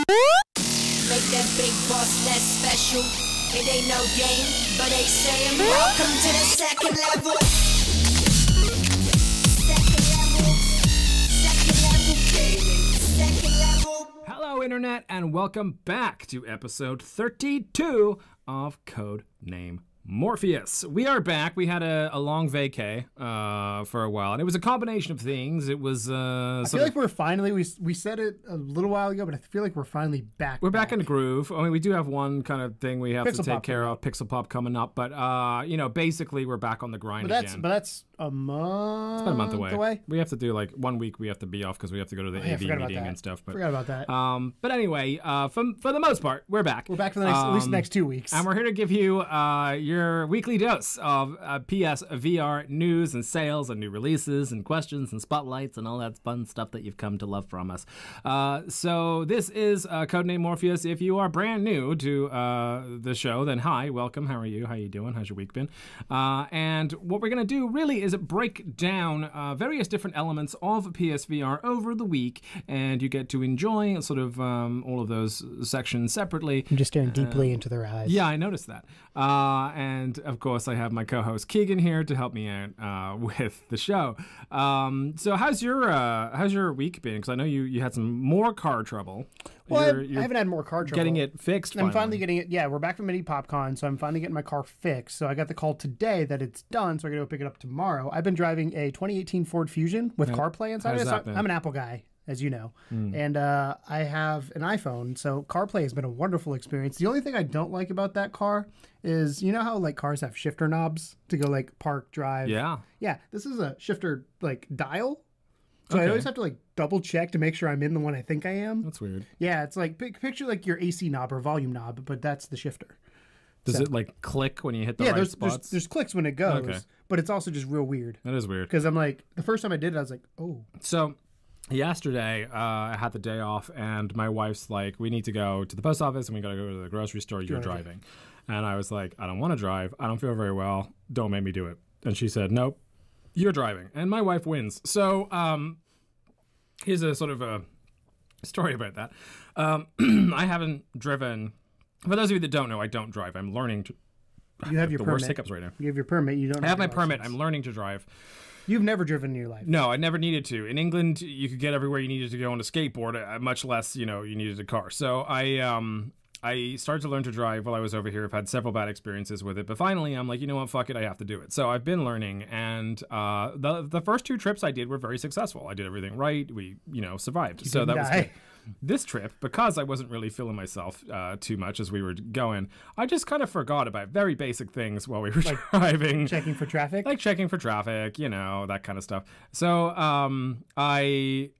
Make that big boss less special. It ain't no game, but they saying welcome to the second level. Second level. Hello, Internet, and welcome back to episode 32 of Codename Morpheus. We are back. We had a long vacay for a while, and it was a combination of things. It was I feel like we're finally, we said it a little while ago, but I feel like we're finally back. We're back in the groove. I mean, we do have one kind of thing we have Pixel to take Pop care of, Pixel Pop coming up, but you know, basically we're back on the grind again. But that's a month. It's about a month away. We have to do like 1 week. We have to be off because we have to go to the AV meeting and stuff. But forgot about that. But anyway, for the most part, we're back. We're back for the next, at least the next 2 weeks, and we're here to give you your weekly dose of PSVR news and sales and new releases and questions and spotlights and all that fun stuff that you've come to love from us. So this is Codename Morpheus. If you are brand new to the show, then hi, welcome. How are you? How you doing? How's your week been? And what we're gonna do really is break down various different elements of PSVR over the week, and you get to enjoy sort of all of those sections separately. I'm just staring deeply into their eyes. Yeah, I noticed that. And of course, I have my co-host Keegan here to help me out with the show. So how's your week been? Because I know you had some more car trouble. Well, I haven't had more car trouble. Getting it fixed. I'm finally getting it. Yeah, we're back from Mini PopCon, so I'm finally getting my car fixed. So I got the call today that it's done, so I got to go pick it up tomorrow. I've been driving a 2018 Ford Fusion with CarPlay inside of it. So I'm an Apple guy, as you know, and I have an iPhone, so CarPlay has been a wonderful experience. The only thing I don't like about that car is, you know how like cars have shifter knobs to go like park, drive? Yeah. Yeah, this is a shifter like dial. So I always have to like double check to make sure I'm in the one I think I am. That's weird. Yeah, it's like picture like your AC knob or volume knob, but that's the shifter. Does it like click when you hit the right spots? There's clicks when it goes, but it's also just real weird. That is weird. Because I'm like, the first time I did it, I was like, oh. So yesterday, I had the day off, and my wife's like, we need to go to the post office, and we got to go to the grocery store. You're driving. And I was like, I don't want to drive. I don't feel very well. Don't make me do it. And she said, nope, you're driving. And my wife wins. So here's a sort of a story about that. I haven't driven. For those of you that don't know, I don't drive. I'm learning to. You have your permit. Worst hiccups right now. You have your permit. You don't. I have my permit. I'm learning to drive. You've never driven in your life. No, I never needed to. In England, you could get everywhere you needed to go on a skateboard, much less, you know, you needed a car. So I started to learn to drive while I was over here. I've had several bad experiences with it, but finally I'm like, you know what, fuck it, I have to do it. So I've been learning, and the first 2 trips I did were very successful. I did everything right. We, you know, survived. So that was good. This trip, because I wasn't really feeling myself too much as we were going, I just kind of forgot about very basic things while we were driving. Checking for traffic? Like checking for traffic, you know, that kind of stuff. So I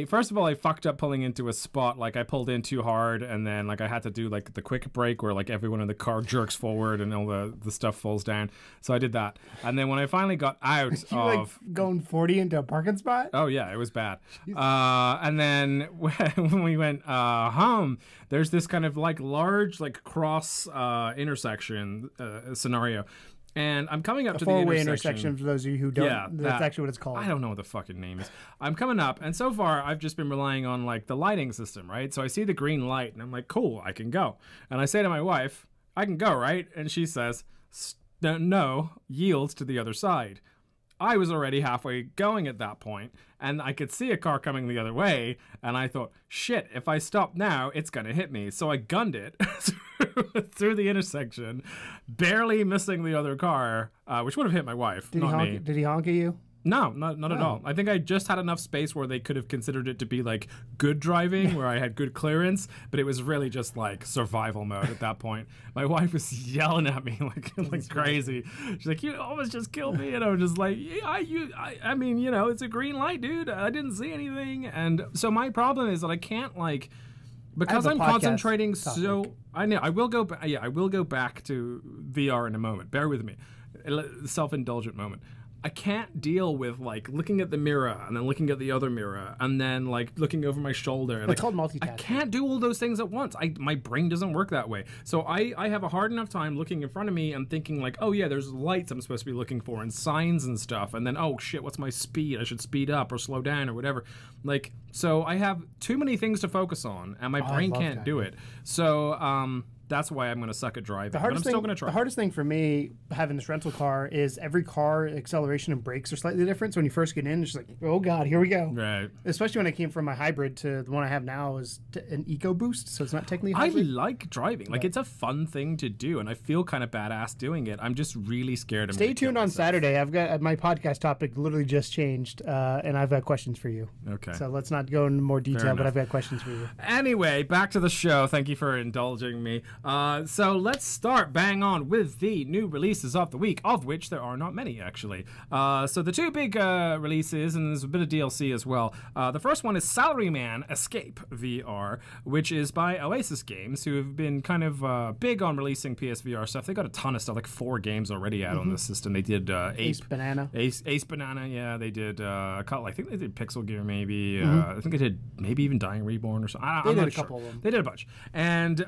first of all, I fucked up pulling into a spot. Like I pulled in too hard, and then like I had to do like the quick brake where like everyone in the car jerks forward and all the stuff falls down. So I did that. And then when I finally got out like going 40 into a parking spot? Oh yeah, it was bad. And then when we went home, there's this kind of like large like cross intersection scenario. And I'm coming up to the four-way intersection for those of you who don't. Yeah, that's actually what it's called. I don't know what the fucking name is. I'm coming up, and so far I've just been relying on like the lighting system, right? So I see the green light, and I'm like, cool, I can go. And I say to my wife, I can go, right? And she says, no, yields to the other side. I was already halfway going at that point, and I could see a car coming the other way, and I thought, shit, if I stop now, it's going to hit me. So I gunned it through the intersection, barely missing the other car, which would have hit my wife, not me. Did he honk at you? No, not at all. I think I just had enough space where they could have considered it to be like good driving, where I had good clearance, but it was really just like survival mode at that point. My wife was yelling at me like crazy. She's like, "You almost just killed me," and I was just like, "Yeah, I mean, you know, it's a green light, dude. I didn't see anything." And so my problem is that I can't like. Because I'm concentrating so I know I will go I will go back to VR in a moment. Bear with me. Self-indulgent moment. I can't deal with like looking at the mirror and then looking at the other mirror and then like looking over my shoulder. It's called multitasking. I can't do all those things at once. My brain doesn't work that way. So I have a hard enough time looking in front of me and thinking like, oh yeah, there's lights I'm supposed to be looking for and signs and stuff. And then, oh shit, what's my speed? I should speed up or slow down or whatever. Like, so I have too many things to focus on and my brain can't do it. So, that's why I'm going to suck at driving, but I'm still going to try. The hardest thing for me having this rental car is every car acceleration and brakes are slightly different. So when you first get in, it's just like, oh God, here we go. Right. Especially when I came from my hybrid to the one I have now is an EcoBoost, so it's not technically hybrid. I like driving. Like, it's a fun thing to do, and I feel kind of badass doing it. I'm just really scared. Stay tuned on Saturday. I've got my podcast topic literally just changed, and I've got questions for you. Okay. So let's not go into more detail, but I've got questions for you. Anyway, back to the show. Thank you for indulging me. So let's start bang on with the new releases of the week, of which there are not many, actually. So the two big releases, and there's a bit of DLC as well. The first one is Salaryman Escape VR, which is by Oasis Games, who have been kind of big on releasing PSVR stuff. They got a ton of stuff, like 4 games already out on the system. They did Ace Banana. Ace Banana, yeah. They did a couple, I think they did Pixel Gear, maybe. I think they did maybe even Dying Reborn or something. They did a couple of them. They did a bunch. And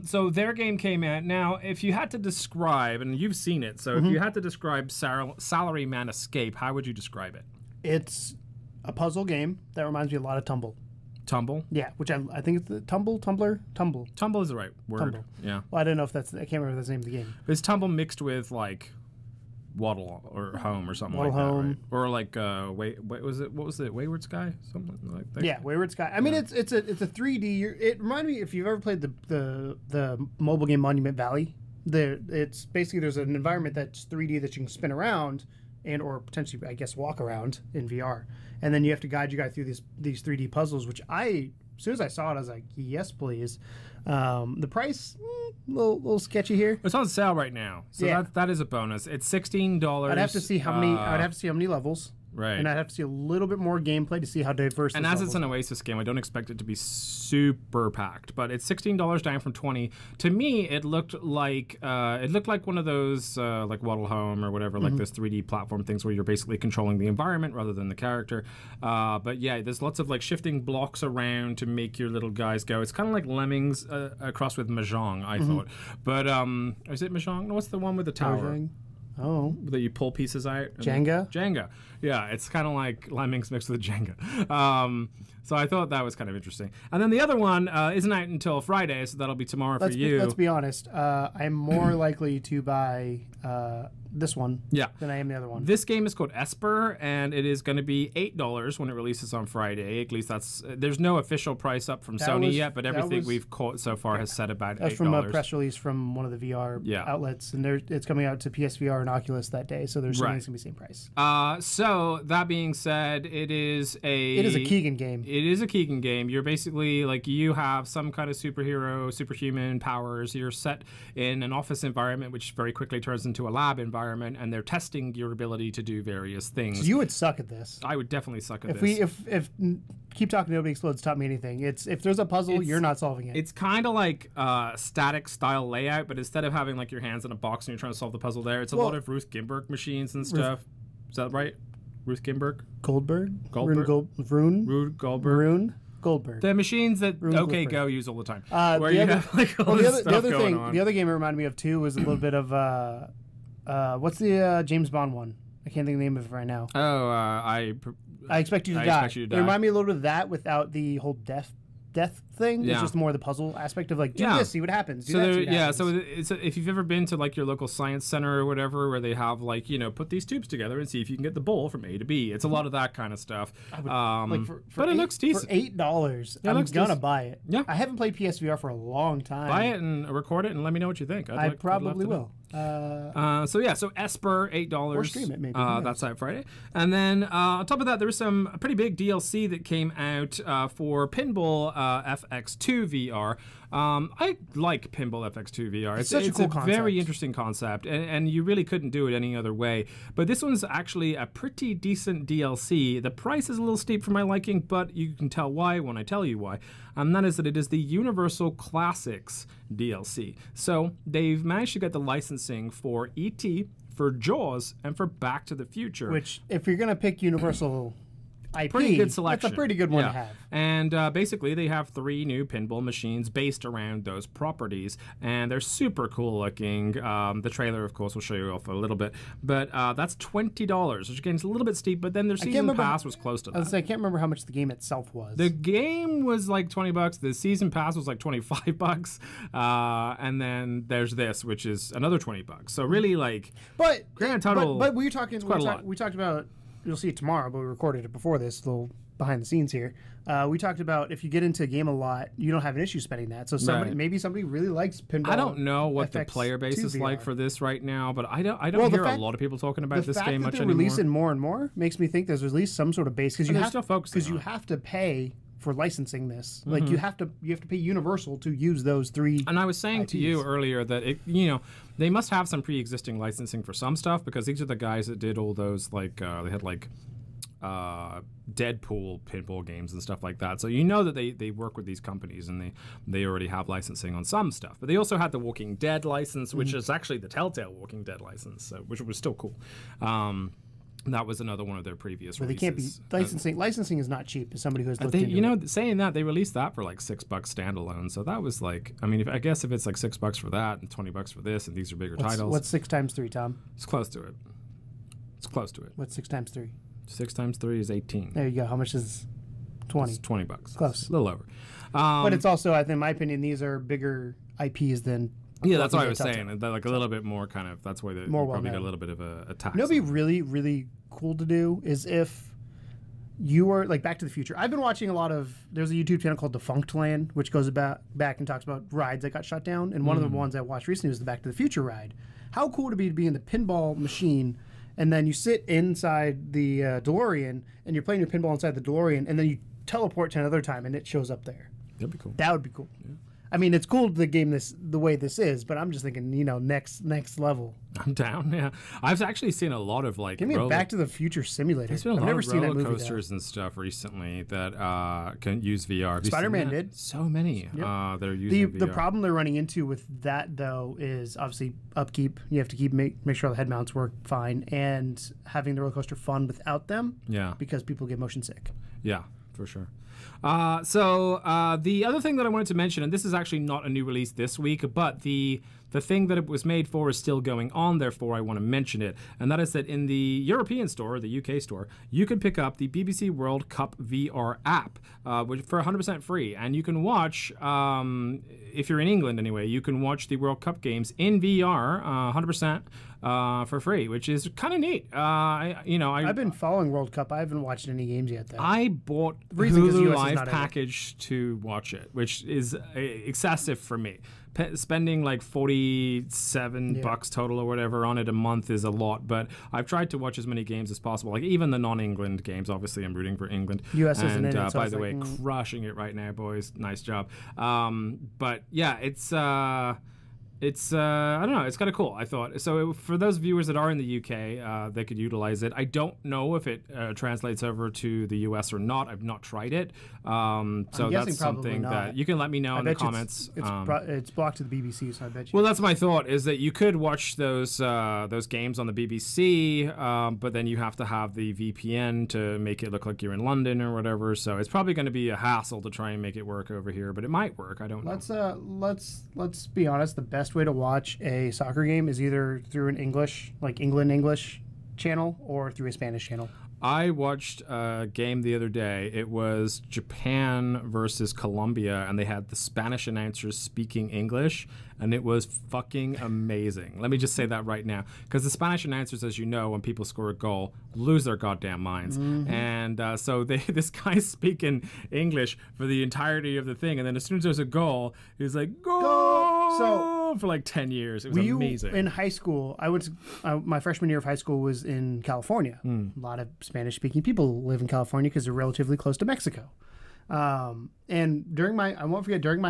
so their game came out. Now, if you had to describe, and you've seen it, so if you had to describe Salaryman Escape, how would you describe it? It's a puzzle game that reminds me a lot of Tumble. Tumble? Yeah, which I think it's the Tumble. Tumble is the right word. Tumble. Yeah. Well, I don't know if that's, I can't remember if that's the name of the game. It's Tumble mixed with, like, Waddle or Home or something Waddle like Home. that, right? Or like what was it? Wayward Sky, something like that. Yeah, Wayward Sky. I mean, it's a 3D. It reminded me, if you've ever played the mobile game Monument Valley. It's basically, there's an environment that's 3D that you can spin around and or potentially, I guess, walk around in VR, and then you have to guide your guy through these 3D puzzles. Which as soon as I saw it, I was like, yes, please. The price, little sketchy here. It's on sale right now, so that is a bonus. It's $16. I'd have to see how many levels. Right. And I'd have to see a little bit more gameplay to see how diverse. And as it's an Oasis game, I don't expect it to be super packed, but it's $16 down from $20. To me, it looked like one of those like Waddle Home or whatever, like this 3D platform things where you're basically controlling the environment rather than the character. But yeah, there's lots of like shifting blocks around to make your little guys go. It's kind of like Lemmings across with Mahjong, I thought. But is it Mahjong? No, what's the one with the tower? Mahjong. Oh. That you pull pieces out? Jenga? Jenga. Yeah, it's kind of like Lemmings mixed with Jenga. So I thought that was kind of interesting. And then the other one isn't out until Friday, so that'll be tomorrow for you. Let's be honest. I'm more likely to buy this one than I am the other one. This game is called Esper, and it is going to be $8 when it releases on Friday. At least there's no official price up from Sony yet, but everything we've caught so far has said about $8. That's from a press release from one of the VR outlets, and it's coming out to PSVR and Oculus that day, so there's going to be the same price. So that being said, it is a Keegan game. It is a Keegan game. You're basically like, you have some kind of superhuman powers. You're set in an office environment, which very quickly turns into a lab environment, and they're testing your ability to do various things. So you would suck at this. I would definitely suck at this. If Keep Talking Nobody Explodes taught me anything, it's if there's a puzzle, you're not solving it. It's kind of like static style layout, but instead of having like your hands in a box and you're trying to solve the puzzle there, it's a lot of Ruth Gimberg machines and stuff. Is that right? Ruth Gimberg? Goldberg? Rune Goldberg. The machines that Go use all the time. Where you have like all this stuff going on. The other game it reminded me of too was a little bit of what's the James Bond one? I can't think of the name of it right now. Oh, I Expect You to Die. It reminded me a little bit of that without the whole death thing. It's just more the puzzle aspect of like, do this, see what happens. So if you've ever been to like your local science center or whatever, where they have like, put these tubes together and see if you can get the bowl from A to B. It's a lot of that kind of stuff. But it looks decent. For $8, I'm gonna buy it. Yeah, I haven't played PSVR for a long time. Buy it and record it and let me know what you think. I probably will. So Esper, $8. Or stream it maybe. That's out Friday. And then on top of that, there was some pretty big DLC that came out for Pinball FX2 VR. I like Pinball FX2 VR. It's such a cool concept. Very interesting concept, and you really couldn't do it any other way. But this one's actually a pretty decent DLC. The price is a little steep for my liking, but you can tell why when I tell you why. And that is that it is the Universal Classics DLC. So they've managed to get the licensing for E.T., for Jaws and for Back to the Future. Which, if you're going to pick Universal IP, pretty good selection. That's a pretty good one to have. And basically, they have 3 new pinball machines based around those properties, and they're super cool looking. The trailer, of course, will show you off a little bit, but that's $20, which again is a little bit steep. But then their season pass was close to that. I can't remember how much the game itself was. The game was like $20. The season pass was like $25, and then there's this, which is another $20. So really, like, grand total. But we were talking. We talked about. You'll see it tomorrow, but we recorded it before this, a little behind the scenes here. We talked about if you get into a game a lot, you don't have an issue spending that. So maybe somebody really likes pinball. I don't know what the player base is like for this right now, but I don't hear a lot of people talking about this game much anymore. The fact that they're releasing more and more makes me think there's at least some sort of base because you have to pay for licensing this. Mm-hmm. Like you have to pay Universal to use those 3. And I was saying to you earlier that they must have some pre-existing licensing for some stuff because these are the guys that did all those they had Deadpool pinball games and stuff like that. So that they work with these companies and they already have licensing on some stuff. But they also had the Walking Dead license, which is actually the Telltale Walking Dead license, which was still cool. That was another one of their previous releases. They can't be licensing. Licensing is not cheap. As somebody who's looked into it. Saying that, they released that for like $6 standalone. So that was like, I mean, I guess if it's like $6 for that and $20 for this, and these are bigger titles. What's 6 times 3, Tom? It's close to it. What's 6 times 3? 6 times 3 is 18. There you go. How much is 20? It's $20. Close. It's a little over. But it's also, I think, in my opinion, these are bigger IPs than. Yeah, that's what I was saying. Like a little bit more kind of. That's why they probably got a little bit of a tax. It'd be really, really cool to do is if you were like Back to the Future. I've been watching a lot of. There's a YouTube channel called Defunct Land, which goes back and talks about rides that got shut down. And one of the ones I watched recently was the Back to the Future ride. How cool would it be to be in the pinball machine, and then you sit inside the DeLorean, and you're playing your pinball inside the DeLorean, and then you teleport to another time, and it shows up there. That'd be cool. That would be cool. Yeah. I mean, it's cool the game the way this is, but I'm just thinking, next level. I'm down. Yeah, I've actually seen a lot of like. Give me a Back to the Future simulator. There's been a lot of roller coasters and stuff recently that can use VR. Spider-Man did. So many that are using VR. The problem they're running into with that though is obviously upkeep. You have to make sure the head mounts work fine, and having the roller coaster fun without them. Yeah. Because people get motion sick. Yeah, for sure. So the other thing that I wanted to mention, and this is actually not a new release this week, but the thing that it was made for is still going on, therefore I want to mention it, and that is that in the European store, the UK store, you can pick up the BBC World Cup VR app for 100% free, and you can watch, if you're in England anyway, you can watch the World Cup games in VR 100% for free, which is kind of neat. I've been following World Cup. I haven't watched any games yet, though. I bought Hulu Live package to watch it, which is excessive for me. Spending like $47 total or whatever on it a month is a lot, but I've tried to watch as many games as possible, like even the non-England games. Obviously, I'm rooting for England. US isn't in it, so by the way, crushing it right now, boys. Nice job. But yeah, it's I don't know, it's kind of cool, I thought. So for those viewers that are in the UK, they could utilize it. I don't know if it translates over to the US or not. I've not tried it. So that's something that you can let me know in the comments. It's blocked to the BBC, so I bet you. Well, that's my thought, is that you could watch those games on the BBC, but then you have to have the VPN to make it look like you're in London or whatever. So it's probably going to be a hassle to try and make it work over here, but it might work. I don't know. Let's be honest. The best way to watch a soccer game is either through an English, like England English channel, or through a Spanish channel. I watched a game the other day. It was Japan versus Colombia, and they had the Spanish announcers speaking English, and it was fucking amazing. Let me just say that right now, because the Spanish announcers, as you know, when people score a goal, lose their goddamn minds. Mm-hmm. And so this guy's speaking English for the entirety of the thing, and then as soon as there's a goal, he's like, "Go!" So for like 10 years, it was amazing. In high school, I went to, my freshman year of high school was in California. A lot of Spanish-speaking people live in California because they're relatively close to Mexico. And during my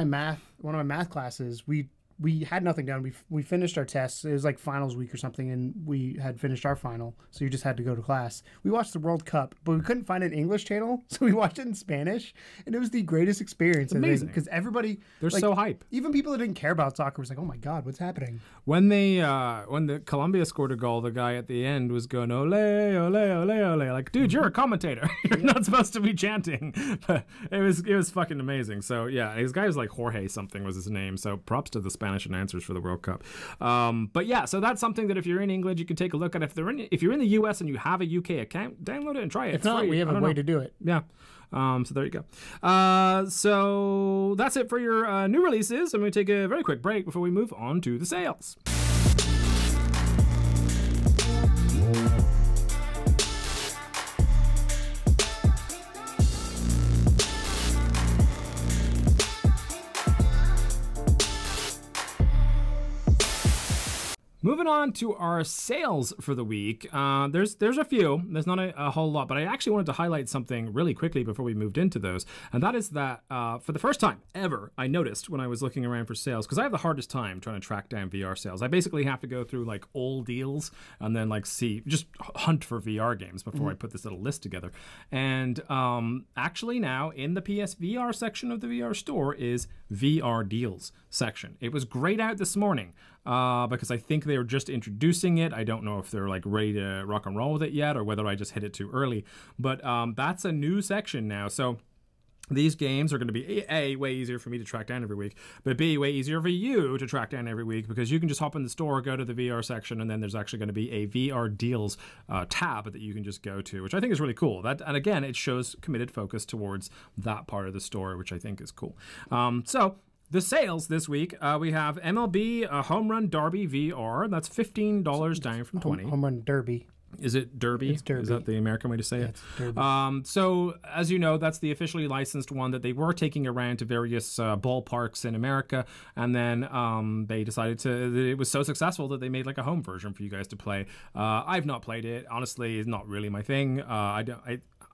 math, one of my math classes, we we had nothing done. We finished our tests. It was like finals week or something, and we had finished our final, so you just had to go to class. We watched the World Cup, but we couldn't find an English channel, so we watched it in Spanish, and it was the greatest experience. Amazing, because everybody they're so hype. Even people that didn't care about soccer was like, "Oh my god, what's happening?" When the Colombia scored a goal, the guy at the end was going ole ole ole ole, like, dude, you're a commentator. You're not supposed to be chanting. But it was fucking amazing. So yeah, his guy was like Jorge something was his name. So props to the Spanish announcers for the World Cup. But yeah, so that's something that if you're in England, you can take a look at. If you're in the US and you have a UK account, download it and try it. If not, we have a way to do it. Yeah. So there you go. So that's it for your new releases. I'm going to take a very quick break before we move on to the sales. Moving on to our sales for the week, there's a few. There's not a whole lot, but I actually wanted to highlight something really quickly before we moved into those, and that is that for the first time ever, I noticed when I was looking around for sales, because I have the hardest time trying to track down VR sales. I basically have to go through like all deals and then like just hunt for VR games before I put this little list together. And actually now in the PSVR section of the VR store is VR deals section. It was grayed out this morning. Because I think they were just introducing it. I don't know if they're like ready to rock and roll with it yet or whether I just hit it too early. But that's a new section now. So these games are going to be A, way easier for me to track down every week, but B, way easier for you to track down every week because you can just hop in the store, go to the VR section, and then there's actually going to be a VR deals tab that you can just go to, which I think is really cool. And again, it shows committed focus towards that part of the store, which I think is cool. So the sales this week, we have MLB Home Run Derby VR. That's $15 down from $20. Home Run Derby. Is it Derby? It's Derby. Is that the American way to say it? It's Derby. So, as you know, that's the officially licensed one that they were taking around to various ballparks in America, and then they decided it was so successful that they made like a home version for you guys to play. I've not played it. Honestly, it's not really my thing.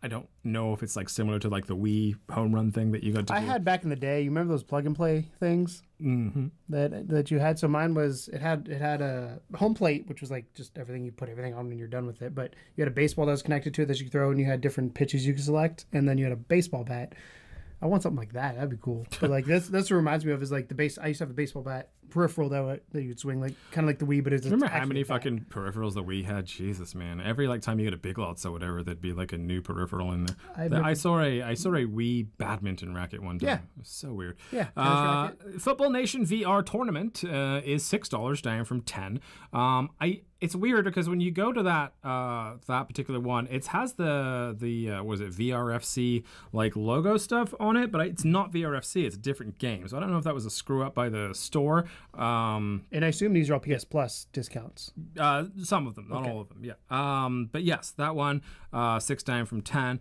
I don't know if it's like similar to like the Wii home run thing that you got to do. I had back in the day. You remember those plug and play things that you had? So mine was it had a home plate, which was like just everything, you put everything on when you're done with it. But you had a baseball that was connected to it that you could throw, and you had different pitches you could select, and then you had a baseball bat. I want something like that. That'd be cool. But like that's what reminds me of is like the base. I used to have a baseball bat peripheral that you'd swing like kind of like the Wii, but it's remember how many fucking peripherals the Wii had? Jesus, man! Every like time you get a Big Lots or whatever, there'd be like a new peripheral in there. I saw a Wii badminton racket one time. Yeah, it was so weird. Yeah. Football Nation VR tournament is $6 down from $10. It's weird because when you go to that particular one, it has the was it VRFC like logo stuff on it, but it's not VRFC. It's a different game. So I don't know if that was a screw up by the store. And I assume these are all PS Plus discounts. Some of them, not all of them. Yeah. But yes, that one 6 down from 10.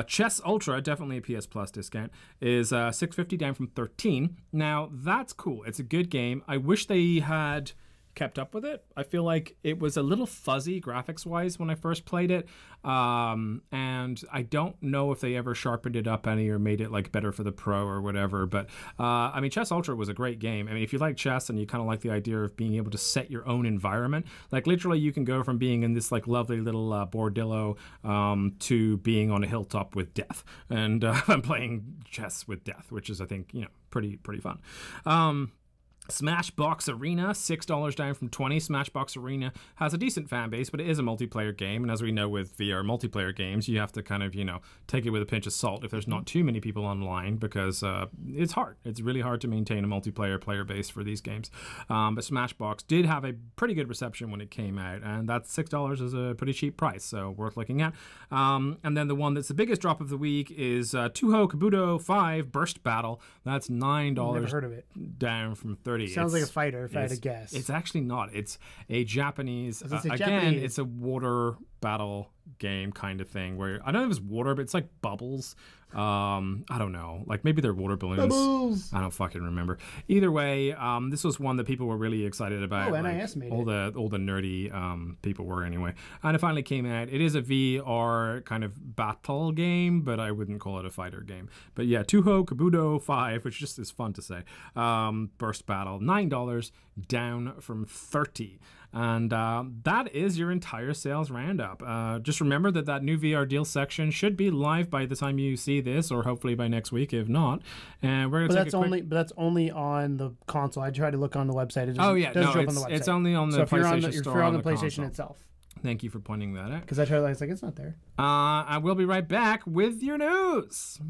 Chess Ultra, definitely a PS Plus discount, is $6.50 down from 13. Now that's cool. It's a good game. I wish they had kept up with it. I feel like it was a little fuzzy graphics wise when I first played it, and I don't know if they ever sharpened it up any or made it like better for the pro or whatever, but I mean, Chess Ultra was a great game. I mean, if you like chess and you kind of like the idea of being able to set your own environment, like literally you can go from being in this like lovely little bordello to being on a hilltop with death, and I'm playing chess with death, which is, I think, pretty fun. Smashbox Arena, $6 down from 20. Smashbox Arena has a decent fan base, but it is a multiplayer game, and as we know with VR multiplayer games, you have to kind of, take it with a pinch of salt if there's not too many people online, because it's hard. It's really hard to maintain a multiplayer player base for these games. But Smashbox did have a pretty good reception when it came out, and that $6 is a pretty cheap price, so worth looking at. And then the one that's the biggest drop of the week is Touhou Kabuto 5 Burst Battle. That's $9 Never heard of it. Down from 30. Sounds like a fighter, if I had to guess. It's actually not. It's a Japanese. Japanese. It's a water battle game kind of thing where I don't know if it's water, but it's like bubbles. I don't know, like maybe they're water balloons. Bubbles. I don't fucking remember. Either way, this was one that people were really excited about. Oh, NIS made all the nerdy people were anyway, and it finally came out. It is a VR kind of battle game, but I wouldn't call it a fighter game. But yeah, Touhou Kabuto 5, which just is fun to say. Burst Battle, $9, down from $30. And that is your entire sales roundup. Just remember that new VR deal section should be live by the time you see this, or hopefully by next week, if not. And we're gonna but that's only on the console. I tried to look on the website. It doesn't show up on the website. It's only on the PlayStation Store. If you're on the PlayStation console itself. Thank you for pointing that out. Because I tried, I was like, it's not there. I will be right back with your news.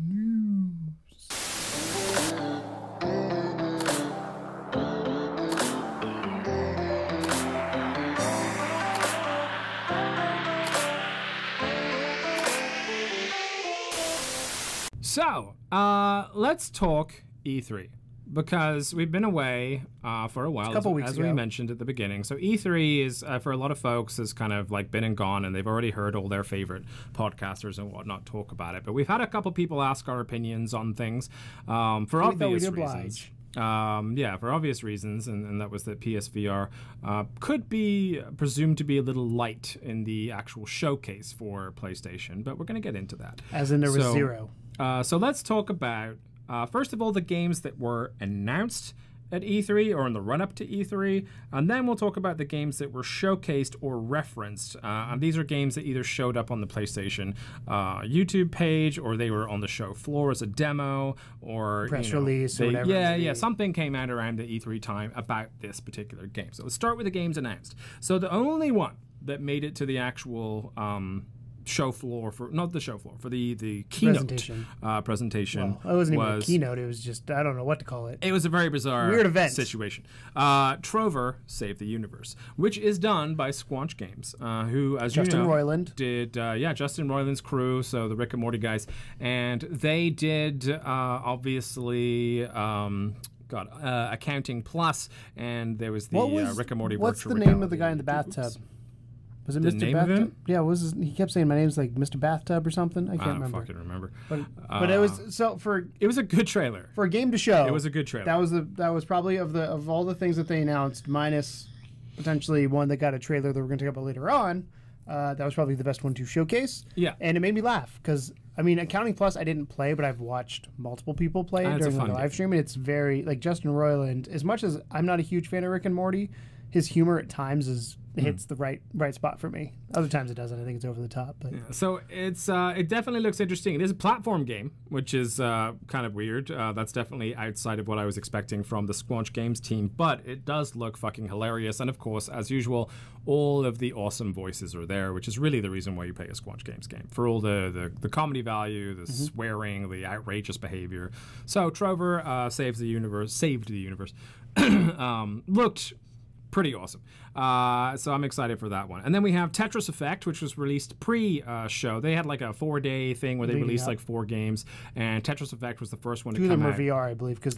So, let's talk E3, because we've been away for a while, as we mentioned at the beginning. So E3 is, for a lot of folks, has kind of like been and gone, and they've already heard all their favorite podcasters and whatnot talk about it. But we've had a couple people ask our opinions on things for obvious reasons. For obvious reasons, and that was that PSVR could be presumed to be a little light in the actual showcase for PlayStation, but we're going to get into that. As in there was zero. So let's talk about, first of all, the games that were announced at E3 or in the run-up to E3, and then we'll talk about the games that were showcased or referenced. And these are games that either showed up on the PlayStation YouTube page, or they were on the show floor as a demo, or press release, or whatever. Yeah, something came out around the E3 time about this particular game. So let's start with the games announced. So the only one that made it to the actual show floor, for not the show floor, for the keynote presentation. Well, it wasn't even a keynote. It was just, I don't know what to call it. It was a very bizarre, weird event situation. Trover Save the Universe, which is done by Squanch Games, who, as Justin you know, Roiland did Justin Roiland's crew, so the Rick and Morty guys, and they did obviously Accounting Plus, and there was the Rick and Morty what's virtual the name of the guy in the bathtub? Was it the Mr. name Bathtub? of him? Yeah, he kept saying my name's like Mr. Bathtub or something. I can't remember. I don't fucking remember. But it was it was a good trailer for a game to show. It was a good trailer. That was probably of all the things that they announced, minus potentially one that got a trailer that we're going to talk about later on. That was probably the best one to showcase. Yeah, and it made me laugh because I mean, Accounting Plus I didn't play, but I've watched multiple people play it during the live stream, and it's very like Justin Roiland. As much as I'm not a huge fan of Rick and Morty, his humor at times hits the right spot for me. Other times it doesn't. I think it's over the top. But. Yeah, so it's it definitely looks interesting. It is a platform game, which is kind of weird. That's definitely outside of what I was expecting from the Squanch Games team, but it does look fucking hilarious. And of course, as usual, all of the awesome voices are there, which is really the reason why you play a Squanch Games game, for all the comedy value, the swearing, the outrageous behavior. So Trover saved the universe, looked pretty awesome. So I'm excited for that one. And then we have Tetris Effect, which was released pre-show. They had like a 4-day thing where they released like 4 games, and Tetris Effect was the first one to come out. 2 of them were VR, I believe, because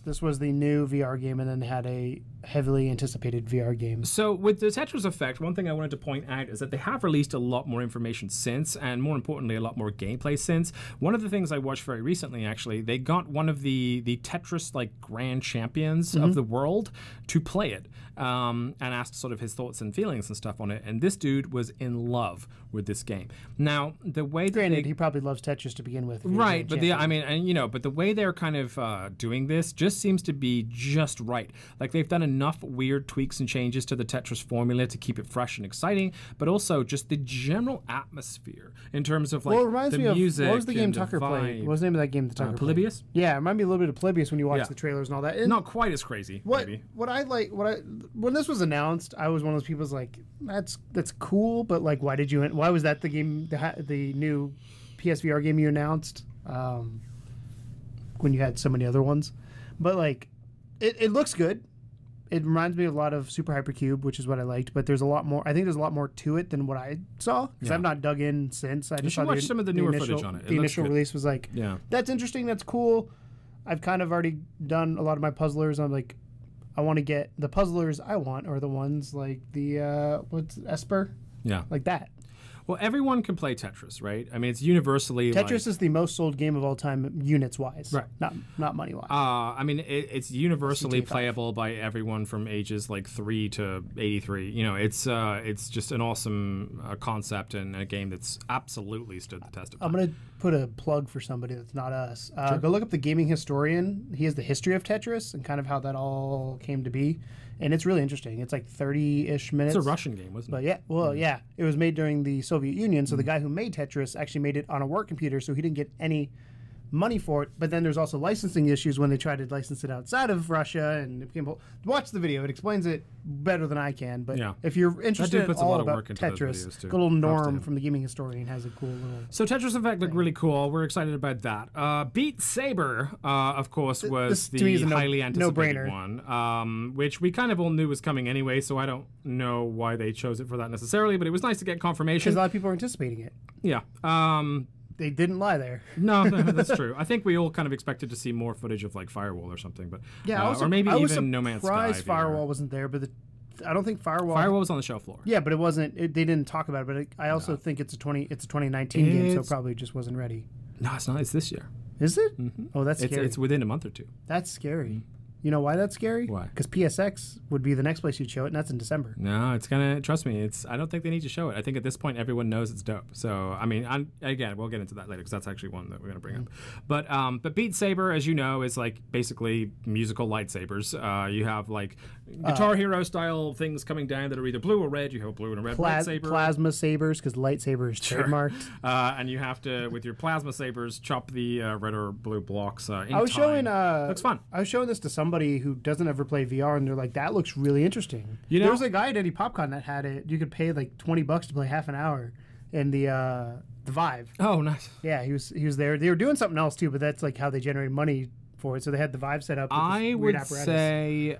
this was the new VR game, and then had a heavily anticipated VR game. So with the Tetris Effect, one thing I wanted to point out is that they have released a lot more information since, and more importantly, a lot more gameplay since. One of the things I watched very recently, actually, they got one of the Tetris like grand champions of the world to play it, and asked sort of his thoughts and feelings and stuff on it, and this dude was in love with this game. Now, the way he probably loves Tetris to begin with, right? But but the way they're kind of doing this just seems to be just right. Like they've done enough weird tweaks and changes to the Tetris formula to keep it fresh and exciting, but also just the general atmosphere in terms of like the music. What was the game Tucker played? What was the name of that game that Tucker played? Polybius? Yeah, it reminded me a little bit of Polybius when you watch the trailers and all that. And not quite as crazy. Maybe. When this was announced, I was one of those people who's like, that's cool, but like, why was that the game, the new PSVR game you announced when you had so many other ones? But like, it looks good. It reminds me a lot of Super Hypercube, which is what I liked, but there's a lot more. I think there's a lot more to it than what I saw, because I've not dug in since. I just watched some of the newer footage on it. The initial release was like, that's interesting, that's cool. I've kind of already done a lot of my puzzlers. I'm like, I want to get the puzzlers I want are the ones like the what's Esper? Yeah. Like that. Well, everyone can play Tetris, right? I mean, it's universally Tetris is the most sold game of all time, units wise, right? Not money wise. I mean, it's universally playable by everyone from ages like 3 to 83. You know, it's just an awesome concept and a game that's absolutely stood the test of time. I'm gonna put a plug for somebody that's not us. Go look up the Gaming Historian. He has the history of Tetris and kind of how that all came to be. And it's really interesting. It's like 30-ish minutes. It's a Russian game, wasn't it? But yeah, well, yeah. It was made during the Soviet Union, so the guy who made Tetris actually made it on a work computer, so he didn't get any money for it. But then there's also licensing issues when they tried to license it outside of Russia, and it became... Watch the video. It explains it better than I can. But if you're interested in all about Tetris, good little Norm from the Gaming Historian has a cool little... So Tetris Effect looked really cool. We're excited about that. Beat Saber, of course, was the highly anticipated one, which we kind of all knew was coming anyway, so I don't know why they chose it for that necessarily, but it was nice to get confirmation. Because a lot of people are anticipating it. Yeah. They didn't lie there. No, that's true. I think we all kind of expected to see more footage of like Firewall or something, but yeah, or maybe even No Man's Sky. Firewall wasn't there, but I don't think Firewall was on the show floor. Yeah, but it wasn't. They didn't talk about it. But I also think it's a 2019 game, so it probably just wasn't ready. No, it's not. It's this year. Is it? Oh, that's scary. It's within a month or two. That's scary. You know why that's scary? Why? Because PSX would be the next place you'd show it, and that's in December. No, it's gonna. Trust me, I don't think they need to show it. I think at this point everyone knows it's dope. So I mean, again, we'll get into that later because that's actually one that we're gonna bring up. But Beat Saber, as you know, is like basically musical lightsabers. You have like Guitar Hero style things coming down that are either blue or red. You have a blue and a red lightsaber. Plasma sabers, because lightsaber is trademarked. And you have to, with your plasma sabers, chop the red or blue blocks. Looks fun. I was showing this to somebody who doesn't ever play VR, and they're like, "That looks really interesting." You know, there was a guy at Eddie PopCon that had it. You could pay like $20 to play half an hour in the Vive. Oh, nice. Yeah, he was there. They were doing something else too, but that's like how they generate money for it. So they had the Vive set up. I would say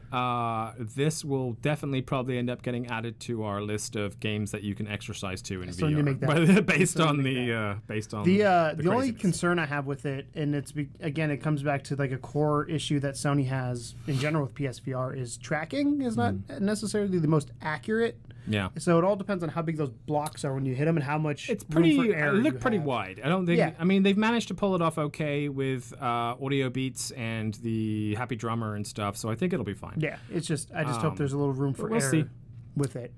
this will definitely probably end up getting added to our list of games that you can exercise to in VR. Based on the only concern I have with it, and it comes back to like a core issue that Sony has in general with PSVR, is tracking is not necessarily the most accurate. Yeah. So it all depends on how big those blocks are when you hit them and how much it's pretty. It looked pretty wide. I don't think. Yeah. I mean, they've managed to pull it off okay with audio beats and the Happy Drummer and stuff. So I think it'll be fine. Yeah. It's just I just hope there's a little room for error with it.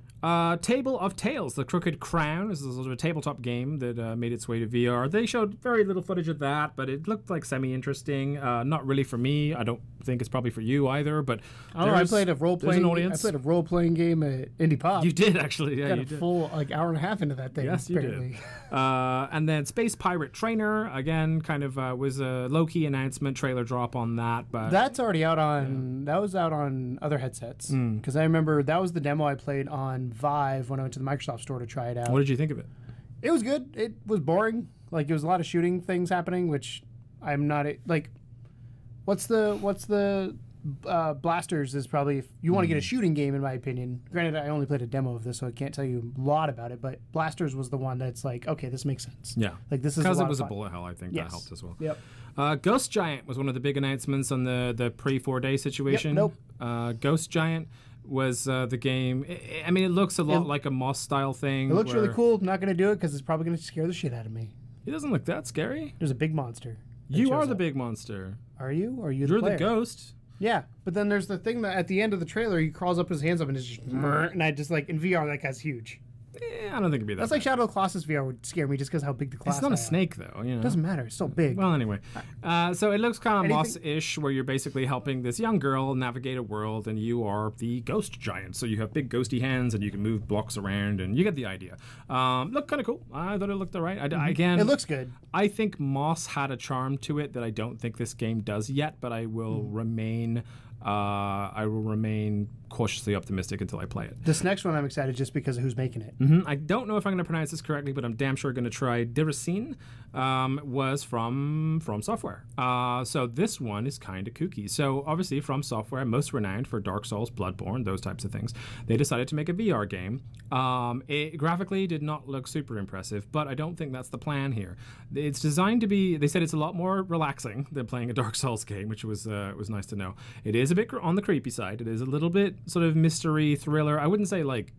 Table of Tales, The Crooked Crown is a sort of a tabletop game that made its way to VR. They showed very little footage of that, but it looked like semi-interesting. Not really for me. I don't think it's probably for you either. But I played a role-playing. I played a role-playing game at Indie Pop. You did actually, yeah. Got a full hour and a half into that thing. Yes, you did. And then Space Pirate Trainer again, kind of was a low-key announcement trailer drop on that, but that's already out on. Yeah. That was out on other headsets because I remember that was the demo I played on Vive when I went to the Microsoft store to try it out. What did you think of it? It was good. It was boring. Like, it was a lot of shooting things happening, which I'm not like. What's the Blasters is probably, if you want to get a shooting game, in my opinion. Granted, I only played a demo of this, so I can't tell you a lot about it. But Blasters was the one that's like, okay, this makes sense. Yeah, like this is because it was a bullet hell. I think that helped as well. Yep. Ghost Giant was one of the big announcements on the pre-4-day situation. Yep, nope. Ghost Giant was the game. I mean, it looks a lot like a Moss style thing. It looks really cool. I'm not going to do it because it's probably going to scare the shit out of me. It doesn't look that scary. There's a big monster. You are the big monster. Are you? Or are you You're the player? The ghost. Yeah, but then there's the thing that at the end of the trailer, he crawls up his hands up and it's just... And I just like, in VR, that guy's huge. I don't think it'd be that. That's like Shadow of the Colossus VR would scare me just because how big the Colossus is. It's not a snake, though. You know? It doesn't matter. It's so big. Well, anyway. So it looks kind of Moss-ish, where you're basically helping this young girl navigate a world, and you are the ghost giant. So you have big ghosty hands, and you can move blocks around, and you get the idea. Looked kind of cool. I thought it looked all right. Again, it looks good. I think Moss had a charm to it that I don't think this game does yet, but I will remain... cautiously optimistic until I play it. This next one I'm excited just because of who's making it. I don't know if I'm going to pronounce this correctly, but I'm damn sure going to try. Diracine was from Software. So this one is kind of kooky. So obviously From Software, most renowned for Dark Souls, Bloodborne, those types of things. They decided to make a VR game. It graphically did not look super impressive, but I don't think that's the plan here. It's designed to be, they said it's a lot more relaxing than playing a Dark Souls game, which was nice to know. It is a bit on the creepy side. It is a little bit sort of mystery thriller. I wouldn't say like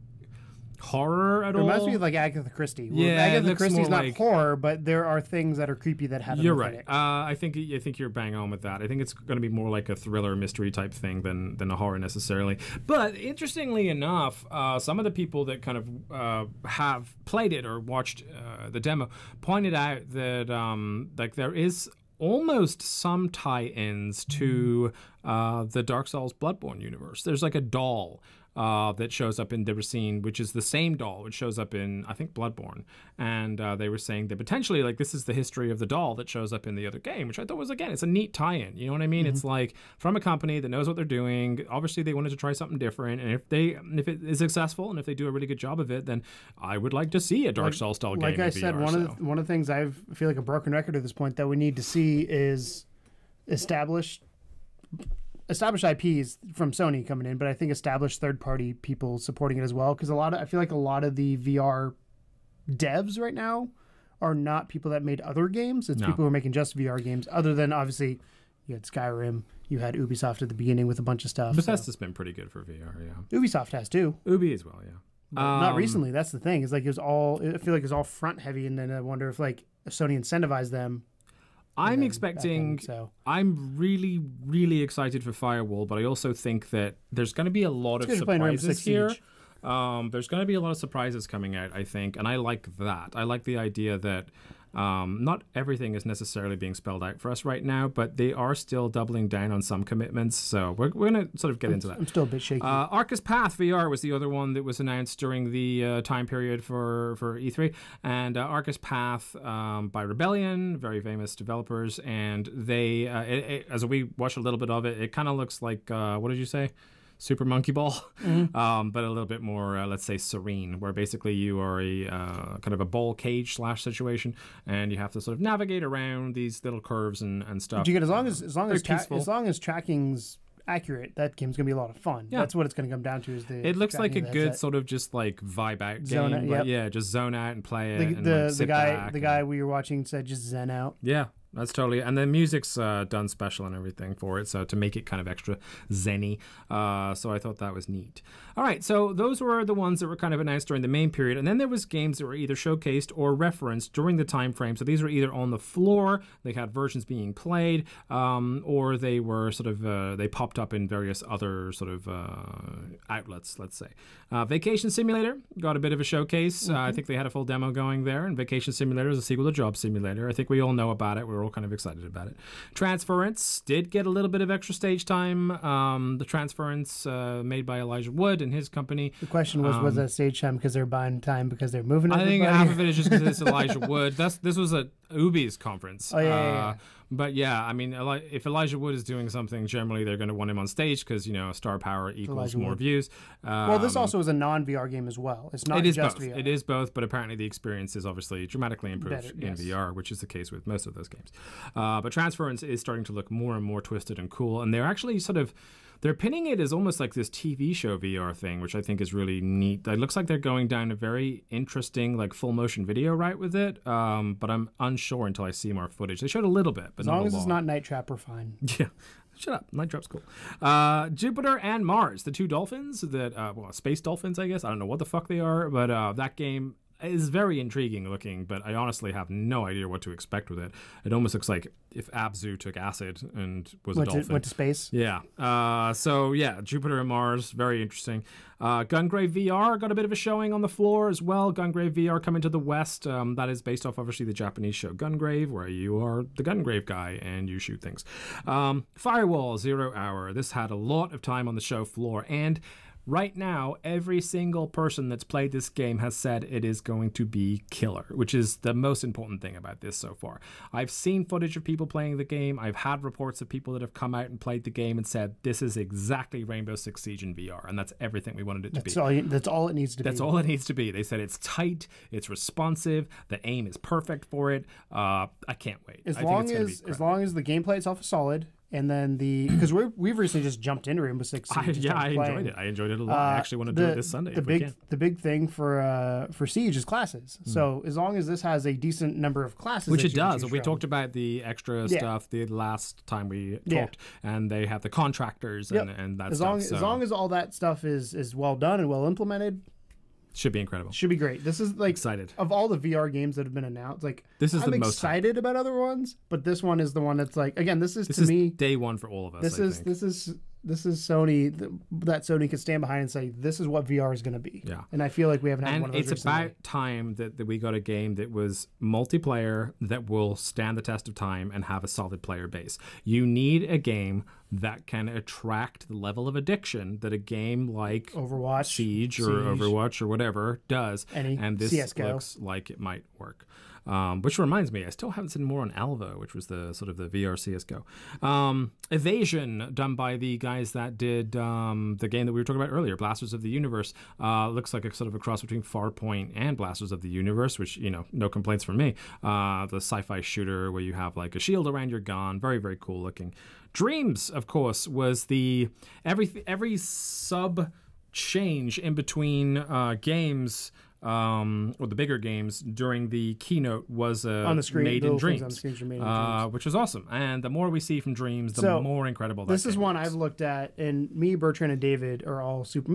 horror at all. It reminds me of like Agatha Christie. Yeah, Agatha Christie's not like horror, but there are things that are creepy that happen. You're right. I think you're bang on with that. I think it's going to be more like a thriller mystery type thing than a horror necessarily. But interestingly enough, some of the people that kind of have played it or watched the demo pointed out that like there is almost some tie-ins to the Dark Souls Bloodborne universe. There's like a doll that shows up in the scene, which is the same doll which shows up in, I think, Bloodborne. And they were saying that potentially, like, this is the history of the doll that shows up in the other game, which I thought was, again, it's a neat tie-in. You know what I mean? It's like from a company that knows what they're doing. Obviously, they wanted to try something different. And if it is successful and if they do a really good job of it, then I would like to see a Dark Souls style game. Like I said, VR, one of the things I feel like a broken record at this point that we need to see is established IPs from Sony coming in, but I think established third-party people supporting it as well. Because I feel like a lot of the VR devs right now are not people that made other games. It's people who are making just VR games. Other than obviously, you had Skyrim, you had Ubisoft at the beginning with a bunch of stuff. Bethesda's been pretty good for VR, yeah. Ubisoft has too. Ubi as well, yeah. Not recently. That's the thing. It's like I feel like it was all front heavy, and then I wonder if like Sony incentivized them. I'm expecting. I'm really, really excited for Firewall, but I also think that there's going to be a lot of surprises here. There's going to be a lot of surprises coming out, I think, and I like that. I like the idea that not everything is necessarily being spelled out for us right now, but they are still doubling down on some commitments. So we're going to sort of get into that. I'm still a bit shaky. Arcus Path VR was the other one that was announced during the time period for E3. And Arcus Path by Rebellion, very famous developers. And they, as we watched a little bit of it, it kind of looks like, what did you say? Super Monkey Ball, but a little bit more, let's say, serene, where basically you are a kind of a ball cage / situation, and you have to sort of navigate around these little curves and stuff. But you get as long as tracking's accurate, that game's gonna be a lot of fun. Yeah. That's what it's gonna come down to. It looks like a good sort of just like vibe out game. Yeah, just zone out and play it. The guy we were watching said just zen out. Yeah. That's totally, and the music's done special and everything for it, so to make it kind of extra zen-y. So I thought that was neat. All right, so those were the ones that were kind of announced during the main period, and then there was games that were either showcased or referenced during the time frame. So these were either on the floor, they had versions being played, or they were sort of they popped up in various other sort of outlets. Let's say Vacation Simulator got a bit of a showcase. I think they had a full demo going there, and Vacation Simulator is a sequel to Job Simulator. I think we all know about it. We're all kind of excited about it. Transference did get a little bit of extra stage time. The Transference made by Elijah Wood and his company. The question was that stage time because they're buying time because they're moving everybody? I think half of it is just because it's Elijah Wood. This was at Ubi's conference. Oh, yeah. But yeah, I mean, if Elijah Wood is doing something, generally they're going to want him on stage because, star power equals more views. Well, this also is a non-VR game as well. It's not just VR. It is both, but apparently the experience is obviously dramatically improved in VR, which is the case with most of those games. But Transference is starting to look more and more twisted and cool, and they're actually they're pinning it as almost like this TV show VR thing, which I think is really neat. It looks like they're going down a very interesting, like, full motion video route with it, but I'm unsure until I see more footage. They showed a little bit, but as long as it's not Night Trap, we're fine. Yeah. Shut up. Night Trap's cool. Jupiter and Mars, the two dolphins that, space dolphins, I guess. I don't know what the fuck they are, but that game is very intriguing looking, but I honestly have no idea what to expect with it. It almost looks like if Abzu took acid and was a dolphin. Went to space? Yeah. So, yeah, Jupiter and Mars, very interesting. Gungrave VR got a bit of a showing on the floor as well. Gungrave VR coming to the West. That is based off, obviously, the Japanese show Gungrave, where you are the Gungrave guy and you shoot things. Firewall 0 Hour. This had a lot of time on the show floor, and right now, every single person that's played this game has said it is going to be killer, which is the most important thing about this so far. I've seen footage of people playing the game. I've had reports of people that have come out and played the game and said, this is exactly Rainbow Six Siege in VR, and that's everything we wanted it to be. That's all it needs to be. That's all it needs to be. They said it's tight, it's responsive, the aim is perfect for it. I can't wait. As long as the gameplay itself is solid, and then because we've recently just jumped into Rainbow Six Siege. I enjoyed it. I enjoyed it a lot. I actually want to do it this Sunday. The big thing for Siege is classes. So as long as this has a decent number of classes, which it does. We talked about the extra stuff the last time we talked, and they have the contractors and that stuff. As long as all that stuff is well done and well implemented. Should be incredible. Should be great. This is like Excited. Of all the VR games that have been announced. Like this is I'm the most excited about other ones, but this one is the one that's like again. This is me day one for all of us. This is Sony that Sony can stand behind and say this is what VR is going to be. Yeah, and I feel like we haven't had and one of those. It's recently. about time that we got a game that was multiplayer that will stand the test of time and have a solid player base. You need a game that can attract the level of addiction that a game like Overwatch, Siege or Overwatch or whatever does, and this CS:GO. looks like it might work. Which reminds me, I still haven't seen more on Alva, which was the sort of the VR CS:GO. Evasion, done by the guys that did the game that we were talking about earlier, Blasters of the Universe. Looks like a sort of a cross between Farpoint and Blasters of the Universe, which, you know, no complaints from me. The sci-fi shooter where you have like a shield around your gun, very, very cool looking. Dreams, of course, was the every sub change in between games. Or the bigger games during the keynote was on the screen, made in Dreams, Dreams. which was awesome. And the more we see from Dreams, the more incredible that this is one I've looked at, and me, Bertrand, and David are all super.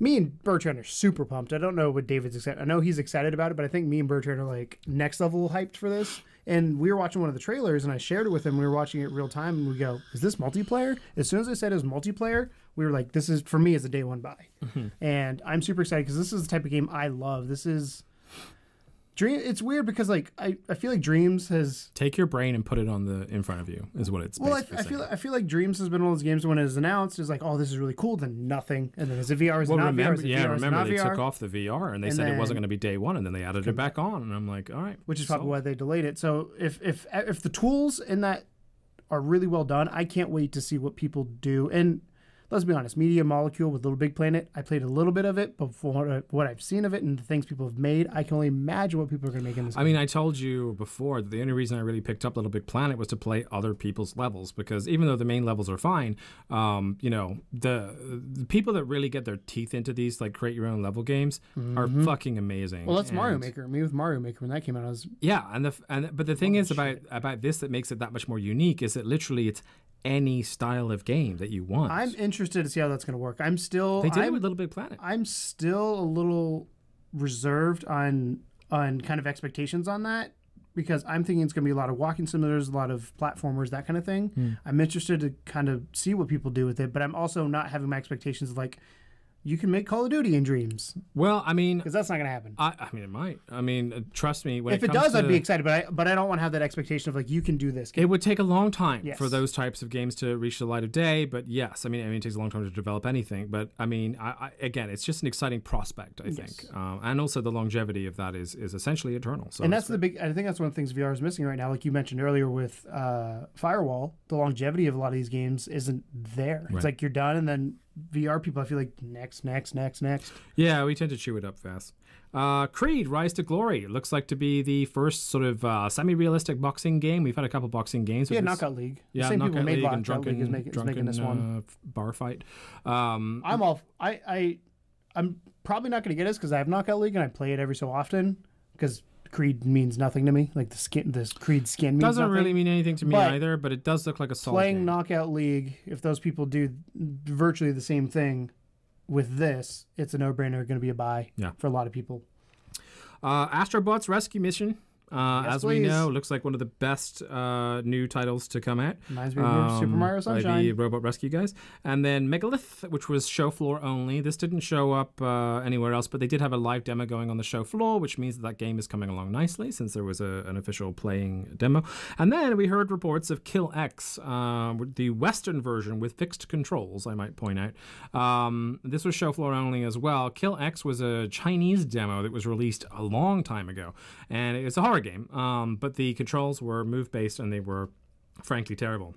Me and Bertrand are super pumped. I don't know what David's excited. I know he's excited about it, but I think me and Bertrand are like next level hyped for this. And we were watching one of the trailers, and I shared it with him. We were watching it real time, and we go, "Is this multiplayer?" As soon as I said it was multiplayer, we were like, "This is for me as a day one buy." And I'm super excited because this is the type of game I love. This is Dream. It's weird because like I feel like Dreams has take your brain and put it on in front of you is what it's. Well, basically I feel like Dreams has been one of those games when it is announced is like, oh, this is really cool, then nothing, and then is it VR? Is it not VR? Is it VR? Remember they VR? took off the VR and they said it wasn't going to be day one, and then they added it back on, and I'm like, all right, which is probably why they delayed it. So if the tools in that are really well done, I can't wait to see what people do. And let's be honest, Media Molecule with Little Big Planet, I played a little bit of it, but for what I've seen of it and the things people have made, I can only imagine what people are going to make in this game. I mean, I told you before that the only reason I really picked up Little Big Planet was to play other people's levels, because even though the main levels are fine, you know, the people that really get their teeth into these, like, create your own level games are fucking amazing. Well, that's Mario Maker. Me with Mario Maker, when that came out, I was... Yeah, but the thing is about this that makes it that much more unique is that literally it's any style of game that you want. I'm interested to see how that's going to work. They did it with Little Big Planet. I'm still a little reserved on kind of expectations on that, because I'm thinking it's going to be a lot of walking simulators, a lot of platformers, that kind of thing. I'm interested to kind of see what people do with it, but I'm also not having my expectations of like, you can make Call of Duty in Dreams. Well, I mean... because that's not going to happen. I mean, it might. I mean, trust me. If it does, I'd be excited, but I don't want to have that expectation of, like, you can do this. It would take a long time for those types of games to reach the light of day, but yes. I mean, it takes a long time to develop anything, but, I mean, again, it's just an exciting prospect, I think. And also the longevity of that is essentially eternal. So and that's I think that's one of the things VR is missing right now. Like you mentioned earlier with Firewall, the longevity of a lot of these games isn't there. It's like you're done, and then VR people, I feel like next. Yeah, we tend to chew it up fast. Creed, Rise to Glory looks like to be the first sort of semi-realistic boxing game. We've had a couple boxing games. Yeah, Knockout League. Yeah, the same Knockout people made League and Knockout League is making this one. Bar fight. I'm probably not going to get this because I have Knockout League and I play it every so often because Creed means nothing to me. Like this Creed skin means doesn't nothing. really mean anything to me either, but it does look like a solid playing game. Knockout League, if those people do virtually the same thing with this, it's a no-brainer, going to be a buy for a lot of people. Astrobot's Rescue Mission. As please. we know, looks like one of the best new titles to come out. Reminds me of Super Mario Sunshine. By the Robot Rescue guys. And then Megalith, which was show floor only. This didn't show up anywhere else, but they did have a live demo going on the show floor, which means that game is coming along nicely since there was an official playing demo. And then we heard reports of Kill X, the Western version with fixed controls, I might point out. This was show floor only as well. Kill X was a Chinese demo that was released a long time ago, and it's a horror game, but the controls were move-based and they were frankly terrible.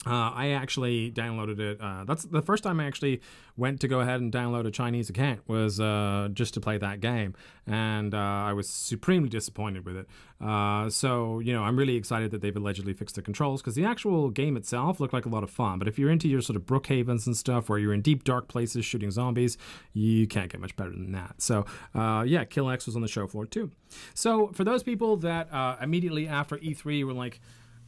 I actually downloaded it. That's the first time I actually went to go ahead and download a Chinese account was just to play that game, and I was supremely disappointed with it. So, you know, I'm really excited that they've allegedly fixed the controls because the actual game itself looked like a lot of fun. But if you're into your sort of Brookhavens and stuff where you're in deep, dark places shooting zombies, you can't get much better than that. So, yeah, Kill X was on the show floor too. So for those people that immediately after E3 were like,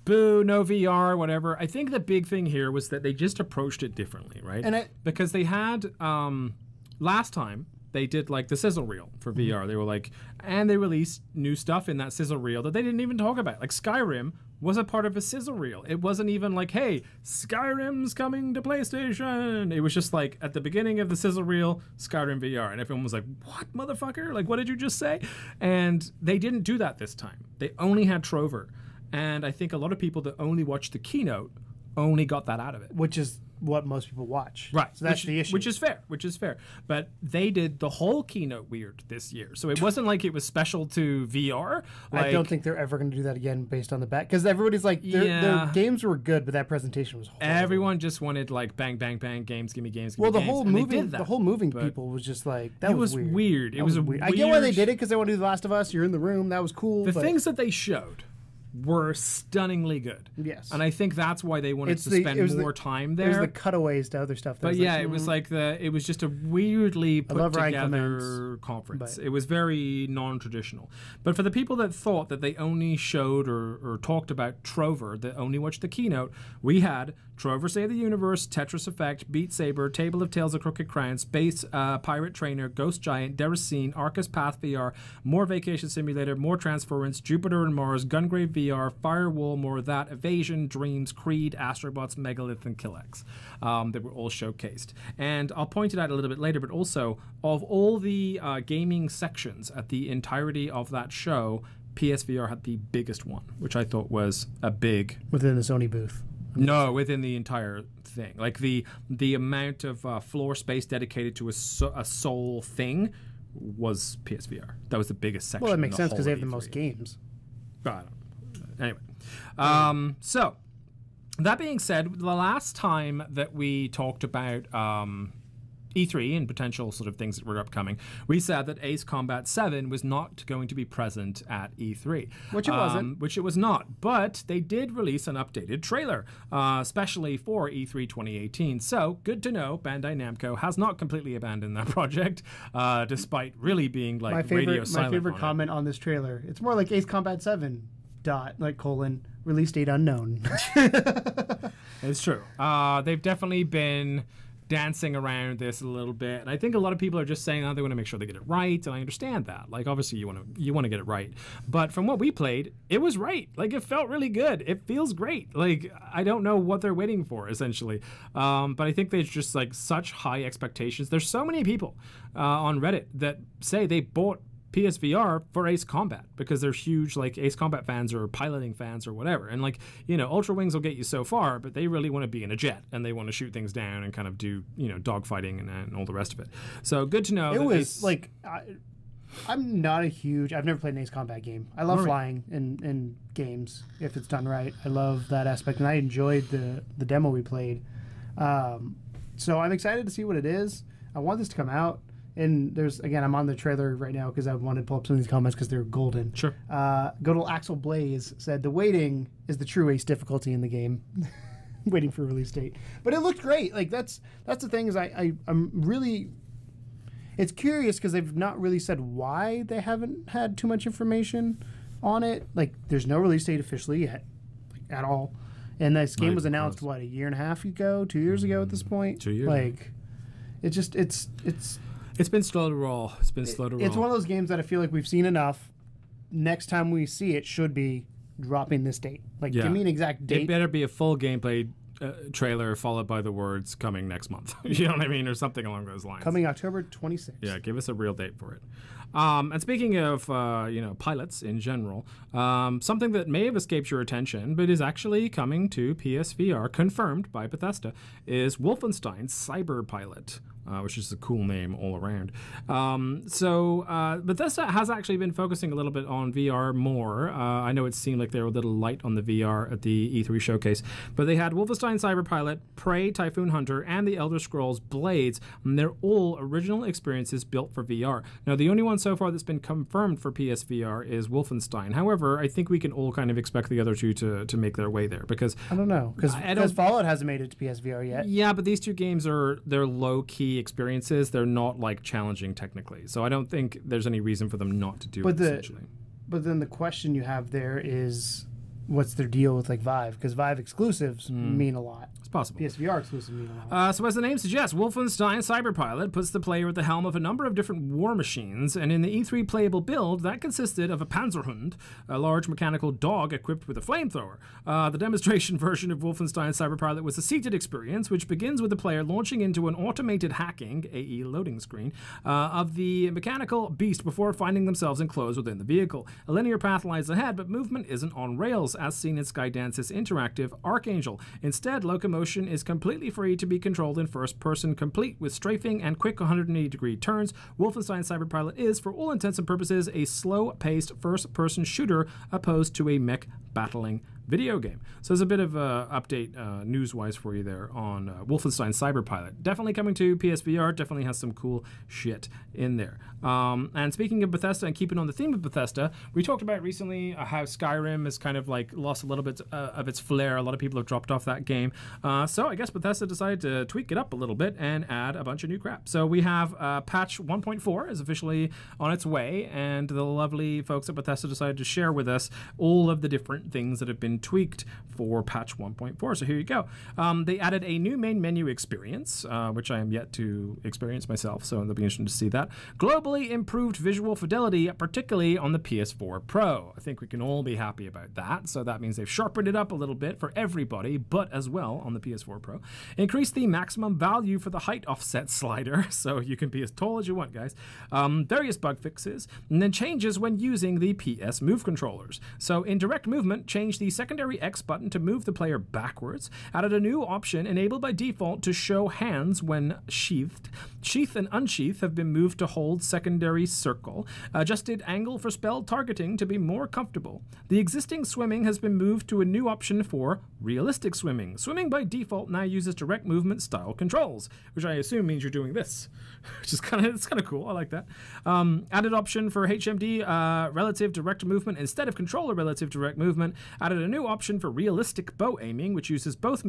boo, no VR, whatever. I think the big thing here was that they just approached it differently, right? Because they had, last time, they did like the sizzle reel for VR. They were like, and they released new stuff in that sizzle reel that they didn't even talk about. Like Skyrim was a part of a sizzle reel. It wasn't even like, hey, Skyrim's coming to PlayStation. It was just like at the beginning of the sizzle reel, Skyrim VR. And everyone was like, what, motherfucker? Like, what did you just say? And they didn't do that this time. They only had Trover. And I think a lot of people that only watched the keynote only got that out of it. Which is what most people watch. Right. So that's the issue. Which is fair. But they did the whole keynote weird this year. So it wasn't like it was special to VR. Like, I don't think they're ever going to do that again based on the back. Because everybody's like, their games were good, but that presentation was horrible. Everyone just wanted like bang, bang, bang, games, give me games, give well, me the games. whole moving people was just like, that was weird. It was weird. I get why they did it because they want to do The Last of Us. You're in the room. That was cool. The things that they showed were stunningly good. Yes. And I think that's why they wanted to spend more time there. There's the cutaways to other stuff. But yeah, it was like it was just a weirdly put together conference. It was very non-traditional. But for the people that thought that they only showed or talked about Trover, that only watched the keynote, we had Trover Save the Universe, Tetris Effect, Beat Saber, Table of Tales of Crooked Crown, Space Pirate Trainer, Ghost Giant, Deracine, Arcus Path VR, more Vacation Simulator, more Transference, Jupiter and Mars, Gungrave VR, Firewall, more of that, Evasion, Dreams, Creed, Astrobots, Megalith, and Killex that were all showcased. And I'll point it out a little bit later, but also of all the gaming sections at the entirety of that show, PSVR had the biggest one, which I thought was a big... Within the Sony booth. No, within the entire thing. Like the amount of floor space dedicated to a sole thing was PSVR. That was the biggest section. Well, that makes sense because they have the most games. Anyway, so that being said, the last time that we talked about E3 and potential sort of things that were upcoming, we said that Ace Combat 7 was not going to be present at E3. Which it wasn't. Which it was not. But they did release an updated trailer, especially for E3 2018. So, good to know Bandai Namco has not completely abandoned that project, despite really being like radio silent. My favorite comment on this trailer, it's more like Ace Combat 7, release date unknown. It's true. They've definitely been dancing around this a little bit, and I think a lot of people are just saying, oh, they want to make sure they get it right, and I understand that. Like, obviously you want to get it right, but from what we played, it was right. Like, it felt really good. It feels great. Like, I don't know what they're waiting for, essentially, but I think there's just like such high expectations. There's so many people on Reddit that say they bought PSVR for Ace Combat because they're huge like Ace Combat fans or piloting fans or whatever, and like, you know, Ultra Wings will get you so far, but they really want to be in a jet and they want to shoot things down and kind of do, you know, dogfighting and all the rest of it. So good to know. It was like I'm not a huge... I've never played an Ace Combat game. I love flying in games if it's done right. I love that aspect, and I enjoyed the demo we played. So I'm excited to see what it is. I want this to come out. And there's, again, I'm on the trailer right now because I wanted to pull up some of these comments because they're golden. Sure. Good old Axel Blaze said, the waiting is the true Ace difficulty in the game. Waiting for a release date. But it looked great. Like, that's the thing is I'm really... It's curious because they've not really said why they haven't had too much information on it. Like, there's no release date officially yet, like, at all. And this game was announced, what, a year and a half ago? 2 years ago at this point? 2 years. Like, it just, it's been slow to roll. It's been slow to roll. It's one of those games that I feel like we've seen enough. Next time we see it should be dropping this date. Like, give me an exact date. It better be a full gameplay trailer followed by the words coming next month. You know what I mean? Or something along those lines. Coming October 26th. Yeah, give us a real date for it. And speaking of, pilots in general, something that may have escaped your attention, but is actually coming to PSVR, confirmed by Bethesda, is Wolfenstein Cyber Pilot. Which is a cool name all around. So Bethesda has actually been focusing a little bit on VR more. I know it seemed like they were a little light on the VR at the E3 showcase, but they had Wolfenstein Cyber Pilot, Prey, Typhoon Hunter, and the Elder Scrolls Blades, and they're all original experiences built for VR. Now, the only one so far that's been confirmed for PSVR is Wolfenstein. However, I think we can all kind of expect the other two to make their way there, because... I don't know, because Fallout hasn't made it to PSVR yet. Yeah, but these two games they're low-key experiences. They're not like challenging technically, so I don't think there's any reason for them not to do it essentially. But then the question you have there is, what's their deal with like Vive? Because Vive exclusives mean a lot. It's possible. PSVR exclusive meanwhile. So as the name suggests, Wolfenstein Cyberpilot puts the player at the helm of a number of different war machines, and in the E3 playable build, that consisted of a Panzerhund, a large mechanical dog equipped with a flamethrower. The demonstration version of Wolfenstein Cyberpilot was a seated experience, which begins with the player launching into an automated hacking, AE loading screen, of the mechanical beast before finding themselves enclosed within the vehicle. A linear path lies ahead, but movement isn't on rails, as seen in Skydance's interactive Archangel. Instead, locomotion is completely free to be controlled in first person, complete with strafing and quick 180-degree turns. Wolfenstein Cyberpilot is, for all intents and purposes, a slow-paced first-person shooter opposed to a mech battling video game. So there's a bit of update news-wise for you there on Wolfenstein Cyberpilot. Definitely coming to PSVR, definitely has some cool shit in there. And speaking of Bethesda and keeping on the theme of Bethesda, we talked about recently how Skyrim has kind of like lost a little bit of its flair. A lot of people have dropped off that game. So I guess Bethesda decided to tweak it up a little bit and add a bunch of new crap. So we have patch 1.4 is officially on its way, and the lovely folks at Bethesda decided to share with us all of the different things that have been tweaked for patch 1.4. So here you go. They added a new main menu experience, which I am yet to experience myself, so it'll be interesting to see that. Globally improved visual fidelity, particularly on the PS4 Pro. I think we can all be happy about that. So that means they've sharpened it up a little bit for everybody, but as well on the PS4 Pro. Increased the maximum value for the height offset slider, so you can be as tall as you want, guys. Various bug fixes, and then changes when using the PS Move controllers. So in direct movement, change the secondary X button to move the player backwards. Added a new option enabled by default to show hands when sheathed. Sheath and unsheath have been moved to hold secondary circle. Adjusted angle for spell targeting to be more comfortable. The existing swimming has been moved to a new option for realistic swimming. Swimming by default now uses direct movement style controls, which I assume means you're doing this, which is kind of cool. I like that. Added option for HMD relative direct movement instead of controller relative direct movement. Added a new option for realistic bow aiming, which uses both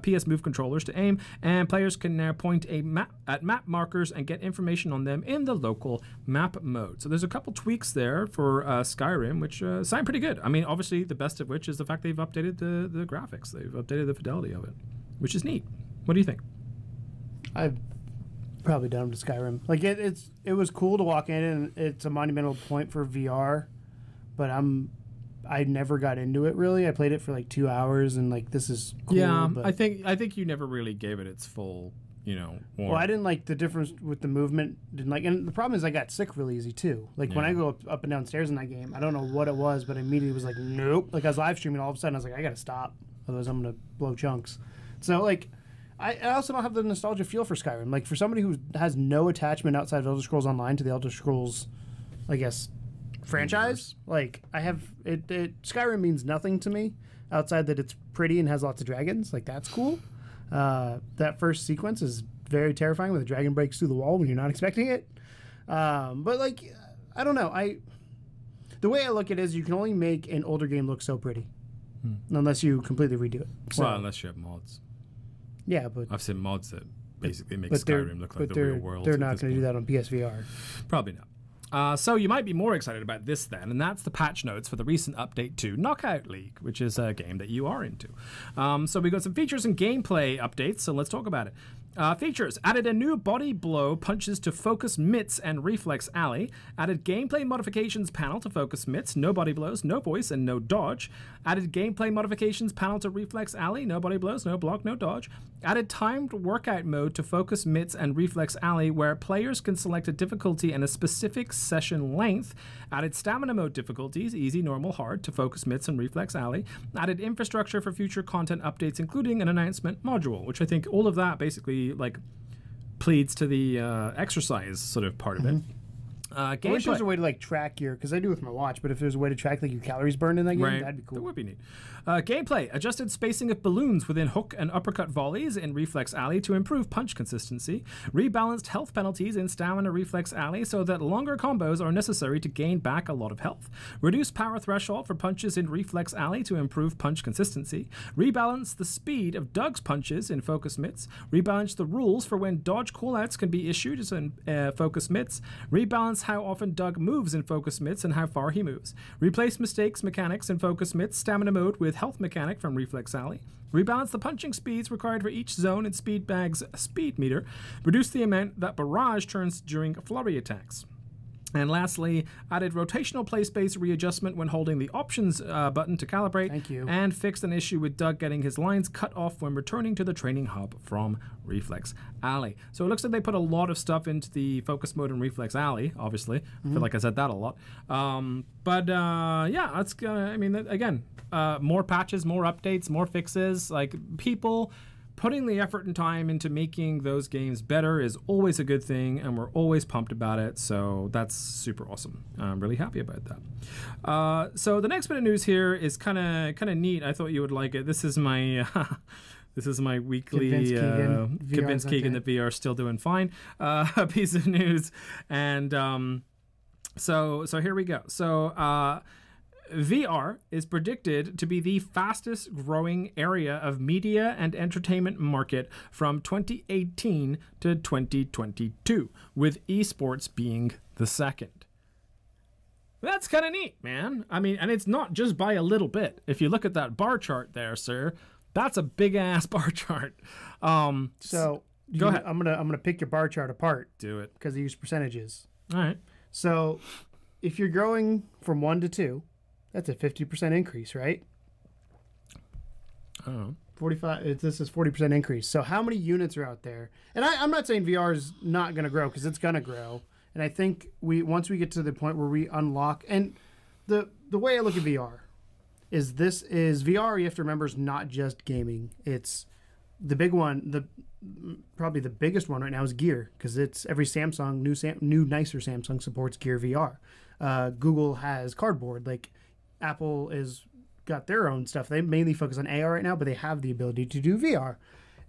PS Move controllers to aim, and players can now point at map markers and get information on them in the local map mode. So there's a couple tweaks there for Skyrim, which sound pretty good. I mean, obviously the best of which is the fact they've updated the graphics. They've updated the fidelity of it, which is neat. What do you think? I've probably done to Skyrim. Like it was cool to walk in, and it's a monumental point for VR, but I never got into it really. I played it for like 2 hours, and like this is cool. Yeah, but I think you never really gave it its full, warm. Well, I didn't like the difference with the movement. And the problem is I got sick really easy too. Like when I go up and down stairs in that game, I don't know what it was, but I immediately was like, nope. Like I was live streaming, all of a sudden I was like, I gotta stop, otherwise I'm gonna blow chunks. So like, I also don't have the nostalgia feel for Skyrim. Like for somebody who has no attachment outside of Elder Scrolls Online to the Elder Scrolls, I guess, franchise, like I have it. Skyrim means nothing to me outside that it's pretty and has lots of dragons. Like that's cool. That first sequence is very terrifying when the dragon breaks through the wall when you're not expecting it. But like, I don't know. The way I look at it is you can only make an older game look so pretty unless you completely redo it. So, well, unless you have mods. Yeah, but I've seen mods that basically make Skyrim look like the real world. They're not going to do that on PSVR. Probably not. So you might be more excited about this then, and that's the patch notes for the recent update to Knockout League, which is a game that you are into. So we got some features and gameplay updates, so let's talk about it. Features. Added a new body blow punches to focus mitts and reflex alley. Added gameplay modifications panel to focus mitts, no body blows, no voice, and no dodge. Added gameplay modifications panel to reflex alley, no body blows, no block, no dodge. Added timed workout mode to focus mitts and reflex alley, where players can select a difficulty and a specific session length. Added stamina mode difficulties, easy, normal, hard, to focus mitts and reflex alley. Added infrastructure for future content updates, including an announcement module, which I think all of that basically like pleads to the exercise sort of part of it. I wish there was a way to like track your, because I do with my watch, but if there's a way to track like your calories burned in that game, that'd be cool. That would be neat. Gameplay. Adjusted spacing of balloons within hook and uppercut volleys in Reflex Alley to improve punch consistency. Rebalanced health penalties in Stamina Reflex Alley so that longer combos are necessary to gain back a lot of health. Reduced power threshold for punches in Reflex Alley to improve punch consistency. Rebalance the speed of Doug's punches in Focus Mitts. Rebalance the rules for when dodge callouts can be issued in Focus Mitts. Rebalance how often Doug moves in Focus Mitts and how far he moves. Replace mistakes mechanics in Focus Mitts. Stamina mode with health mechanic from Reflex Alley. Rebalance the punching speeds required for each zone in Speed Bag's speed meter. Reduce the amount that barrage turns during flurry attacks. And lastly, added rotational play space readjustment when holding the options button to calibrate. Thank you. And fixed an issue with Doug getting his lines cut off when returning to the training hub from Reflex Alley. So it looks like they put a lot of stuff into the focus mode in Reflex Alley, obviously. I feel like I said that a lot. Yeah, that's, I mean, again, more patches, more updates, more fixes. Like, people putting the effort and time into making those games better is always a good thing, and we're always pumped about it, so that's super awesome. I'm really happy about that. So the next bit of news here is kind of neat. I thought you would like it. This is my this is my weekly convince Keegan that VR is still doing fine piece of news, and so here we go. So VR is predicted to be the fastest growing area of media and entertainment market from 2018 to 2022, with eSports being the second. That's kind of neat, man. I mean, and it's not just by a little bit. If you look at that bar chart there, sir, that's a big ass bar chart. So go ahead. I'm gonna pick your bar chart apart. Do it. Because I use percentages. All right. So if you're growing from 1 to 2, that's a 50% increase, right? Oh. 45. This is 40% increase. So how many units are out there? And I'm not saying VR is not going to grow, because it's going to grow. And I think once we get to the point where we unlock, and the way I look at VR is VR. You have to remember, is not just gaming. It's the big one. Probably the biggest one right now is Gear, because it's every Samsung new nicer Samsung supports Gear VR. Google has Cardboard. Like, Apple is got their own stuff. They mainly focus on AR right now, but they have the ability to do VR.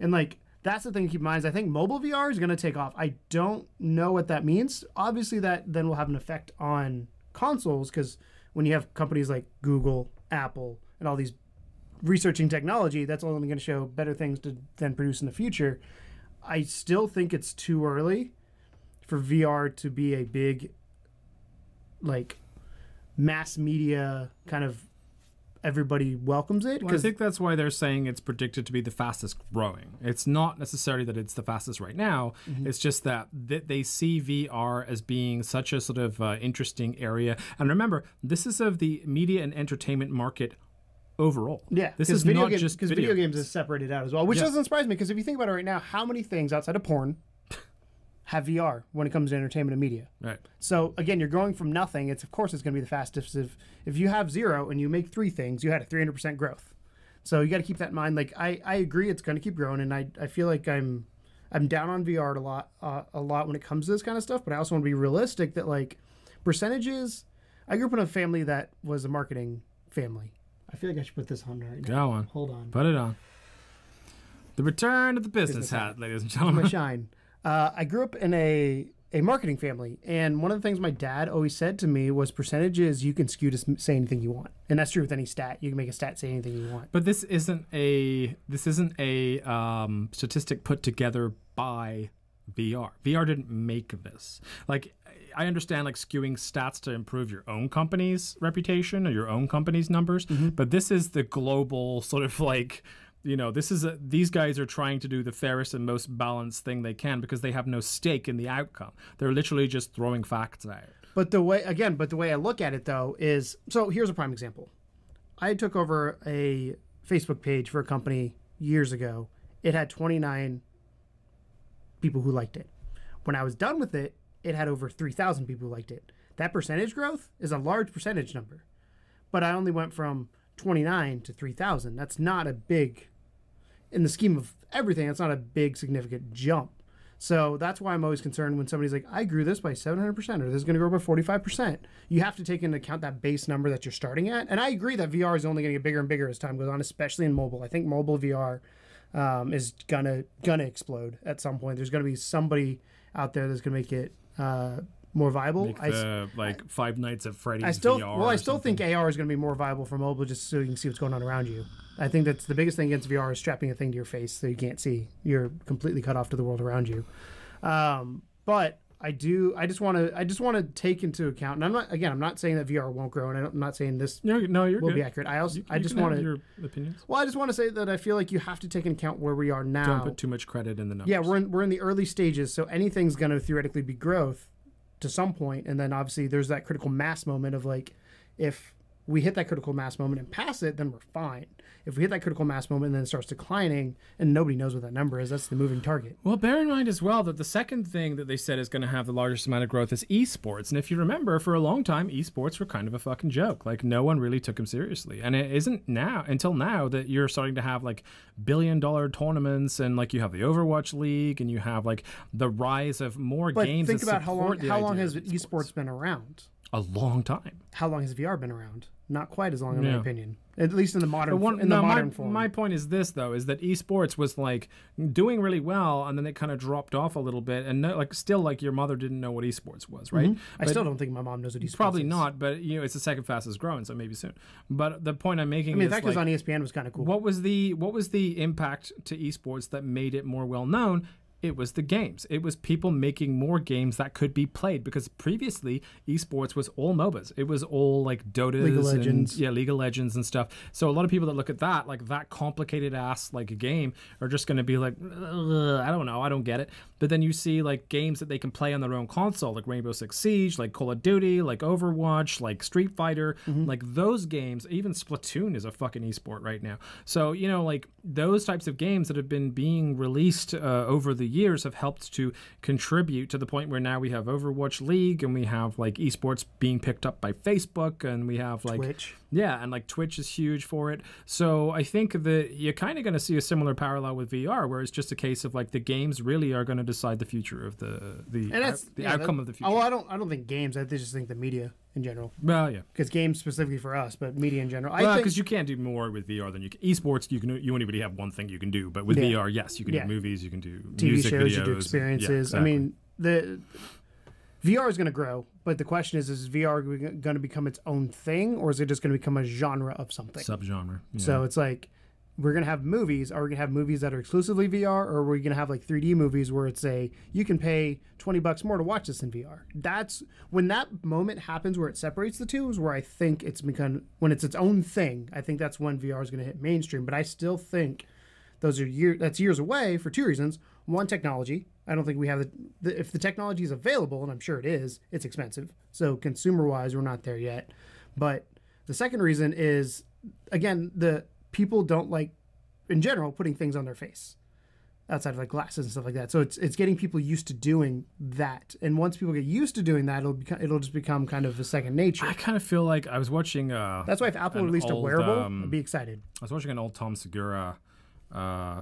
And like, that's the thing to keep in mind, is I think mobile VR is going to take off. I don't know what that means. Obviously that then will have an effect on consoles, because when you have companies like Google, Apple, and all these researching technology, that's only going to show better things to then produce in the future. I still think it's too early for VR to be a big, like, mass media kind of everybody welcomes it. Well, I think that's why they're saying it's predicted to be the fastest growing. It's not necessarily that it's the fastest right now. It's just that they see VR as being such a sort of interesting area. And remember, this is of the media and entertainment market overall. Yeah, this is not just because video games is separated out as well, which doesn't surprise me, because if you think about it right now, how many things outside of porn have VR when it comes to entertainment and media? Right. So again, you're going from nothing. Of course it's going to be the fastest. If you have 0 and you make 3 things, you had a 300% growth. So you got to keep that in mind. Like, I agree it's going to keep growing, and I feel like I'm down on VR a lot when it comes to this kind of stuff, but I also want to be realistic that, like, percentages. I grew up in a family that was a marketing family. I feel like I should put this on right now. Go on. Hold on. Put it on. The return of the business hat, ladies and gentlemen. My shine. I grew up in a marketing family, and one of the things my dad always said to me was, percentages you can skew to say anything you want, and that's true with any stat. You can make a stat say anything you want. But this isn't a statistic put together by VR. VR didn't make this. Like, I understand, like, skewing stats to improve your own company's reputation or your own company's numbers, but this is the global sort of, like, you know, these guys are trying to do the fairest and most balanced thing they can, because they have no stake in the outcome. They're literally just throwing facts out. But the way I look at it, though, is, so here's a prime example. I took over a Facebook page for a company years ago. It had 29 people who liked it. When I was done with it, it had over 3,000 people who liked it. That percentage growth is a large percentage number. But I only went from 29 to 3,000. That's not a big, in the scheme of everything, that's not a big significant jump. So that's why I'm always concerned when somebody's like, I grew this by 700%, or this is going to grow by 45%. You have to take into account that base number that you're starting at. And I agree that VR is only going to get bigger and bigger as time goes on, especially in mobile. I think mobile VR is gonna explode at some point. There's going to be somebody out there that's going to make it more viable. Like Five Nights at Freddy's VR. I still think AR is going to be more viable for mobile, just so you can see what's going on around you. I think that's the biggest thing against VR, is strapping a thing to your face so you can't see. You're completely cut off to the world around you. But I just want to take into account, and I'm not saying that VR won't grow, and I'm not saying this you're will good. be accurate. I just want your opinions. Well, I just want to say that I feel like you have to take into account where we are now. Don't put too much credit in the numbers. Yeah, we're in the early stages, so anything's going to theoretically be growth to some point, and then obviously there's that critical mass moment of like, if we hit that critical mass moment and pass it, then we're fine. If we hit that critical mass moment and then it starts declining and nobody knows what that number is, that's the moving target. Well, bear in mind as well that the second thing that they said is going to have the largest amount of growth is eSports. And if you remember, for a long time, eSports were kind of a fucking joke. Like, no one really took them seriously. And it isn't until now that you're starting to have like billion-dollar tournaments, and like you have the Overwatch League, and you have like the rise of more games. But think about how long has eSports been around? A long time. How long has VR been around? Not quite as long, in my opinion. At least in the modern form. My point is this, though, is that esports was like doing really well, and then it kind of dropped off a little bit, and still like your mother didn't know what esports was, right? I still don't think my mom knows what esports probably is. not, but it's the second fastest growing, so maybe soon. But the point I'm making, the fact it was on ESPN was kind of cool. What was the impact to esports that made it more well known? It was the games. It was people making more games that could be played, because previously esports was all MOBAs. It was all like Dotas, League of Legends. League of Legends and stuff. So a lot of people that look at that, like that complicated ass like a game, are just going to be like, I don't know, I don't get it. But then you see like games that they can play on their own console, like Rainbow Six Siege, like Call of Duty, like Overwatch, like Street Fighter, like those games. Even Splatoon is a fucking esport right now. So like those types of games that have been being released over the years have helped to contribute to the point where now we have Overwatch League, and we have like esports being picked up by Facebook, and we have like Twitch. Yeah, and like Twitch is huge for it. So I think that you're kind of going to see a similar parallel with VR, where it's just a case of like the games really are going to decide the future of the outcome of the future. Oh, I don't think games. I just think the media in general. Well, yeah, because games specifically for us, but media in general. Well, because you can't do more with VR than you can. Esports, you only really have one thing you can do, but with VR, yes, you can do movies, you can do TV music shows, videos, you do experiences. Yeah, exactly. I mean, the VR is going to grow, but the question is VR going to become its own thing, or is it just going to become a genre of something? Subgenre. Yeah. So it's like, we're going to have movies. Are we going to have movies that are exclusively VR, or are we going to have like 3D movies where it's you can pay $20 more to watch this in VR? That's when that moment happens where it separates the two, is where I think when it's its own thing. I think that's when VR is going to hit mainstream. But I still think that's years away for two reasons. One, technology. I don't think we have if the technology is available, and I'm sure it is, it's expensive. So consumer-wise, we're not there yet. But the second reason is, again, the people don't like, in general, putting things on their face outside of like glasses and stuff like that. So it's getting people used to doing that. And once people get used to doing that, it'll just become kind of a second nature. I kind of feel like I was watching. That's why if Apple released a wearable, I'd be excited. I was watching an old Tom Segura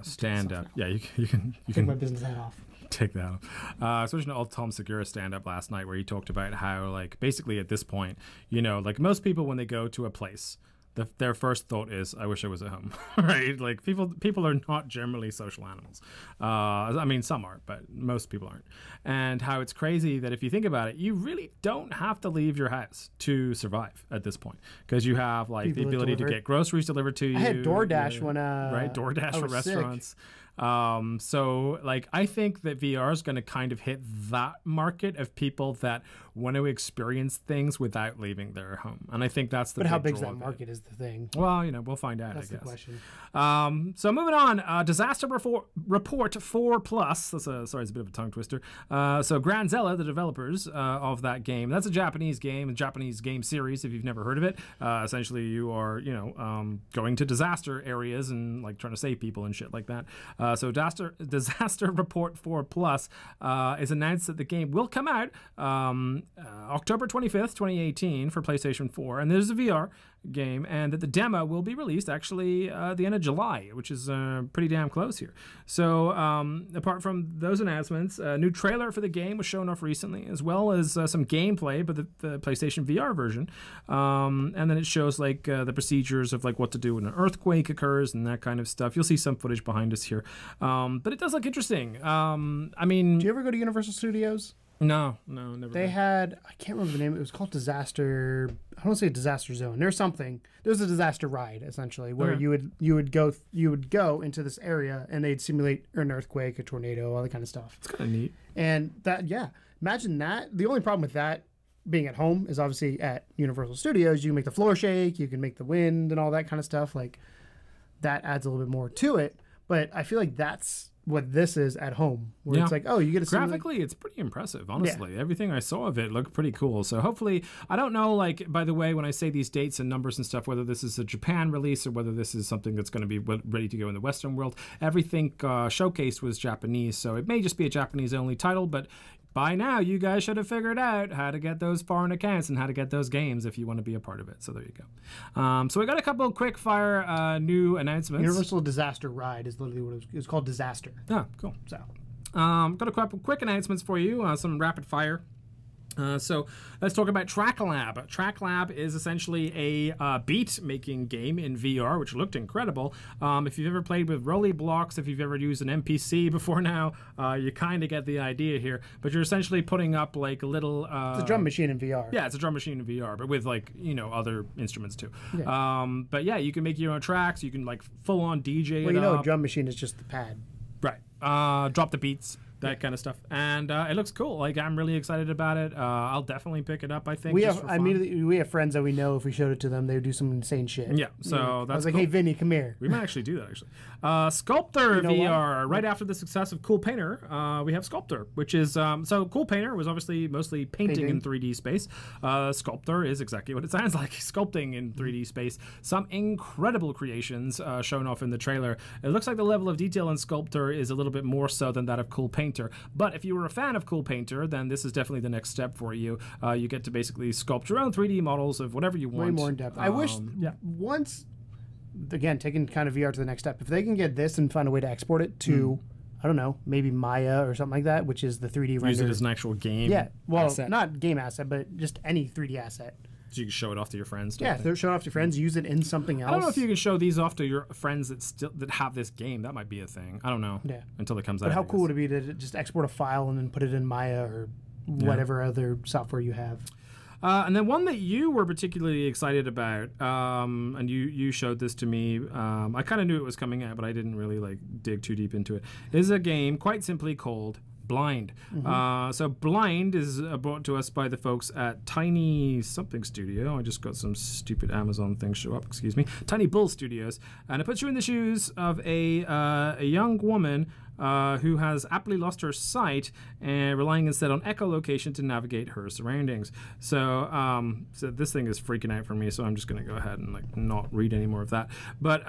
stand-up. Yeah, you can take my business hat off. Take that off. I was watching an old Tom Segura stand-up last night where he talked about how, like, basically at this point, like most people when they go to a place, their first thought is, I wish I was at home, right? Like people are not generally social animals. I mean, some are, but most people aren't. And how it's crazy that if you think about it, you really don't have to leave your house to survive at this point, because you have like the ability to get groceries delivered to you. I had DoorDash when DoorDash for restaurants. So like I think that VR is going to kind of hit that market of people that want to experience things without leaving their home, and I think that's the. But how big's that market is the thing. Well, we'll find out. That's I guess. The question. So moving on, Disaster Report 4 Plus. It's a bit of a tongue twister. So Granzella, the developers of that game, that's a Japanese game, a Japanese game series. If you've never heard of it, essentially you are going to disaster areas and like trying to save people and shit like that. So Disaster Report 4 Plus is announced that the game will come out October 25th, 2018 for PlayStation 4, and there's a VR game, and that the demo will be released actually the end of July, which is pretty damn close here. So apart from those announcements, a new trailer for the game was shown off recently, as well as some gameplay, but the PlayStation VR version, and then it shows like the procedures of like what to do when an earthquake occurs and that kind of stuff. You'll see some footage behind us here, but it does look interesting. I mean, do you ever go to Universal Studios? No, never. They had, I can't remember the name. It was called Disaster. I don't say Disaster Zone. There's something. There's a disaster ride essentially where you would go into this area and they'd simulate an earthquake, a tornado, all that kind of stuff. It's kind of neat. And that, yeah, imagine that. The only problem with that being at home is obviously at Universal Studios, you can make the floor shake, you can make the wind and all that kind of stuff. Like that adds a little bit more to it. But I feel like that's what this is at home, where it's like, oh, you get to graphically, it's pretty impressive, honestly. Yeah. Everything I saw of it looked pretty cool. So hopefully, I don't know, like, by the way, when I say these dates and numbers and stuff, whether this is a Japan release or whether this is something that's going to be ready to go in the Western world, everything showcased was Japanese, so it may just be a Japanese-only title, but by now, you guys should have figured out how to get those foreign accounts and how to get those games if you want to be a part of it. So there you go. So we got a couple of quick fire new announcements. Universal Disaster Ride is literally what it was. It was called Disaster. Oh, cool. So, got a couple quick announcements for you. Some rapid fire. So let's talk about TrackLab. TrackLab is essentially a beat-making game in VR, which looked incredible. If you've ever played with Rolly Blocks, if you've ever used an NPC before now, you kind of get the idea here. But you're essentially putting up like a little... it's a drum machine in VR. Yeah, it's a drum machine in VR, but with like, you know, other instruments too. Yeah. But yeah, you can make your own tracks. You can like full-on DJ well, it you know, up. a drum machine is just the pad. Right. Drop the beats. That kind of stuff, and it looks cool. Like I'm really excited about it. I'll definitely pick it up. I think we have friends that we know. If we showed it to them, they would do some insane shit. Yeah, so that's. I was like, cool. hey, Vinny, come here. We might actually do that. Actually, Sculptor VR. What? Right after the success of Cool Painter, we have Sculptor, which is so Cool Painter was obviously mostly painting in 3D space. Sculptor is exactly what it sounds like, sculpting in 3D space. Some incredible creations shown off in the trailer. It looks like the level of detail in Sculptor is a little bit more so than that of Cool Painter. But if you were a fan of Cool Painter, then this is definitely the next step for you. You get to basically sculpt your own 3D models of whatever you want. Way more in depth. I wish once, again, taking kind of VR to the next step, if they can get this and find a way to export it to, I don't know, maybe Maya or something like that, which is the 3D render. Use it as an actual game asset. Not game asset, but just any 3D asset. So you can show it off to your friends. Yeah, show it off to your friends. Use it in something else. I don't know if you can show these off to your friends that have this game. That might be a thing. I don't know. Yeah. Until it comes out. But how cool would it be to just export a file and then put it in Maya or whatever other software you have? And then one that you were particularly excited about, and you showed this to me. I kind of knew it was coming out, but I didn't really like dig too deep into it. Is a game quite simply called Blind. So Blind is brought to us by the folks at Tiny something Studio. I just got some stupid Amazon thing show up, excuse me. Tiny Bull Studios. And it puts you in the shoes of a young woman who has aptly lost her sight and relying instead on echolocation to navigate her surroundings. So, so this thing is freaking out for me, so I'm just going to go ahead and like not read any more of that. But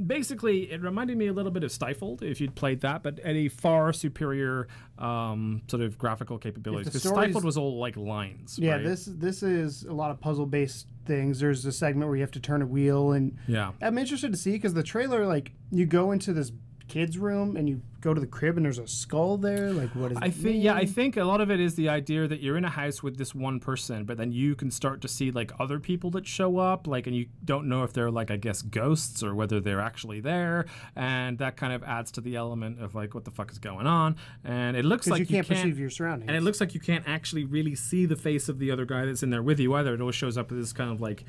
basically, it reminded me a little bit of Stifled, if you'd played that, but at a far superior sort of graphical capabilities. Because Stifled was all like lines. Yeah, right? this is a lot of puzzle-based things. There's a segment where you have to turn a wheel, and I'm interested to see because the trailer, like, you go into this kids room and you go to the crib and there's a skull there. Like, what is I think a lot of it is the idea that you're in a house with this one person, but then you can start to see like other people that show up, like, and you don't know if they're like, I guess, ghosts or whether they're actually there, and that kind of adds to the element of like, what the fuck is going on. And it looks like you can't perceive your surroundings, and it looks like you can't actually really see the face of the other guy that's in there with you either. It always shows up as this kind of like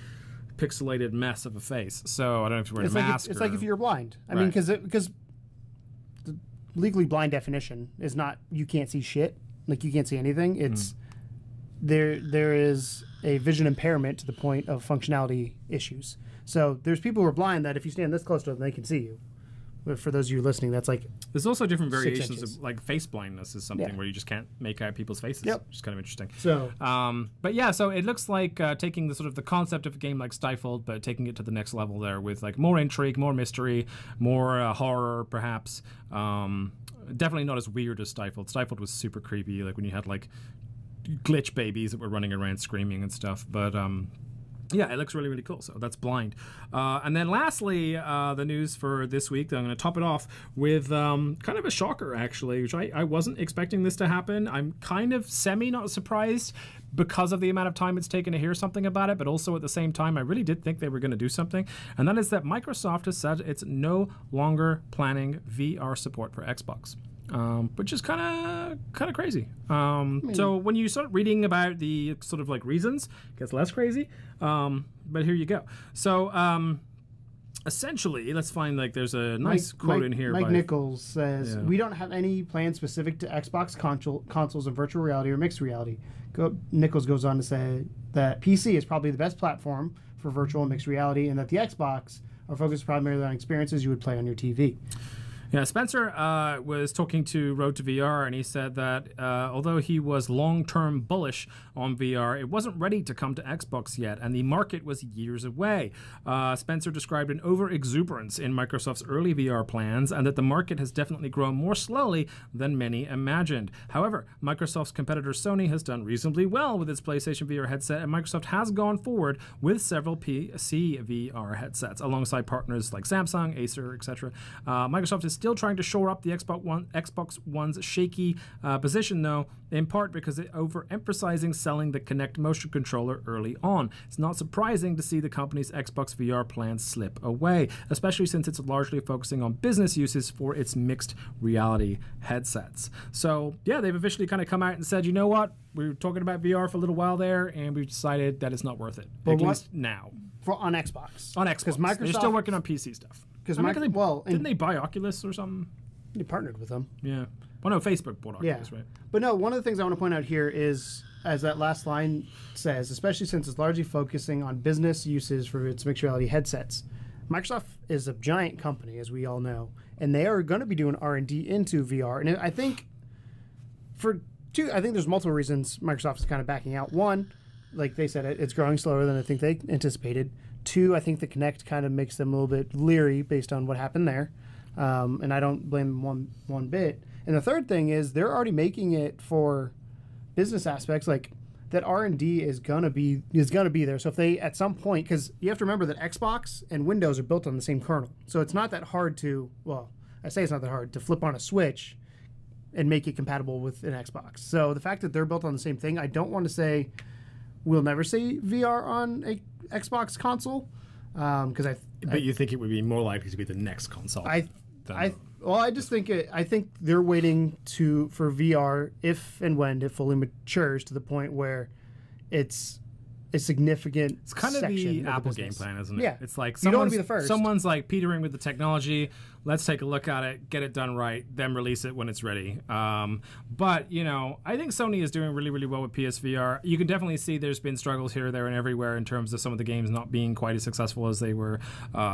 pixelated mess of a face. So I don't know if you're wearing a mask. It's like if you're blind. I mean, because the legally blind definition is not you can't see shit, like you can't see anything. It's there is a vision impairment to the point of functionality issues. So there's people who are blind that if you stand this close to them, they can see you. But for those of you listening, that's like there's also different variations of like face blindness is something where you just can't make out people's faces. Which is kind of interesting. So, but yeah, so it looks like taking the sort of the concept of a game like Stifled, but taking it to the next level there with like more intrigue, more mystery, more horror, perhaps. Definitely not as weird as Stifled. Stifled was super creepy, like when you had like glitch babies that were running around screaming and stuff. But yeah, it looks really, really cool. So that's Blind. And then lastly, the news for this week, I'm going to top it off with kind of a shocker, actually, which I wasn't expecting this to happen. I'm kind of not surprised because of the amount of time it's taken to hear something about it, but also at the same time, I really did think they were going to do something. And that is that Microsoft has said it's no longer planning VR support for Xbox. which is kind of crazy. So when you start reading about the sort of like reasons, it gets less crazy. But here you go. So essentially, let's find like there's a nice quote in here. Mike Nichols says, "We don't have any plans specific to Xbox consoles of virtual reality or mixed reality." Nichols goes on to say that PC is probably the best platform for virtual and mixed reality, and that the Xbox are focused primarily on experiences you would play on your TV. Yeah, Spencer was talking to Road to VR, and he said that although he was long-term bullish on VR, it wasn't ready to come to Xbox yet, and the market was years away. Spencer described an over-exuberance in Microsoft's early VR plans, and that the market has definitely grown more slowly than many imagined. However, Microsoft's competitor Sony has done reasonably well with its PlayStation VR headset, and Microsoft has gone forward with several PC VR headsets, alongside partners like Samsung, Acer, etc. Microsoft is still trying to shore up the Xbox One's shaky position, though, in part because it overemphasizing selling the Kinect motion controller early on. It's not surprising to see the company's Xbox VR plans slip away, especially since it's largely focusing on business uses for its mixed reality headsets. So, yeah, they've officially kind of come out and said, you know what, we were talking about VR for a little while there, and we've decided that it's not worth it. At least now. On Xbox. On Xbox. Because Microsoft... They're still working on PC stuff. Because didn't they buy Oculus or something? They partnered with them. Yeah. Well, no, Facebook bought Oculus, right? But no, one of the things I want to point out here is, as that last line says, especially since it's largely focusing on business uses for its mixed reality headsets. Microsoft is a giant company, as we all know, and they are going to be doing R&D into VR. And I think there's multiple reasons Microsoft is kind of backing out. One, like they said, it's growing slower than I think they anticipated. Two, I think the Kinect kind of makes them a little bit leery based on what happened there. And I don't blame them one bit. And the third thing is they're already making it for business aspects, like that R&D is gonna be there. So if they at some point, because you have to remember that Xbox and Windows are built on the same kernel, so it's not that hard to, well, I say it's not that hard to flip on a switch and make it compatible with an Xbox. So the fact that they're built on the same thing, I don't want to say we'll never see VR on a Xbox console, because But you think it would be more likely to be the next console? I think they're waiting for VR if and when it fully matures to the point where it's a significant. It's kind of the Apple game plan, isn't it? Yeah, it's like you don't want to be the first. Someone's like petering with the technology. Let's take a look at it, get it done right, then release it when it's ready. But, you know, I think Sony is doing really, really well with PSVR. You can definitely see there's been struggles here, there, and everywhere in terms of some of the games not being quite as successful as they were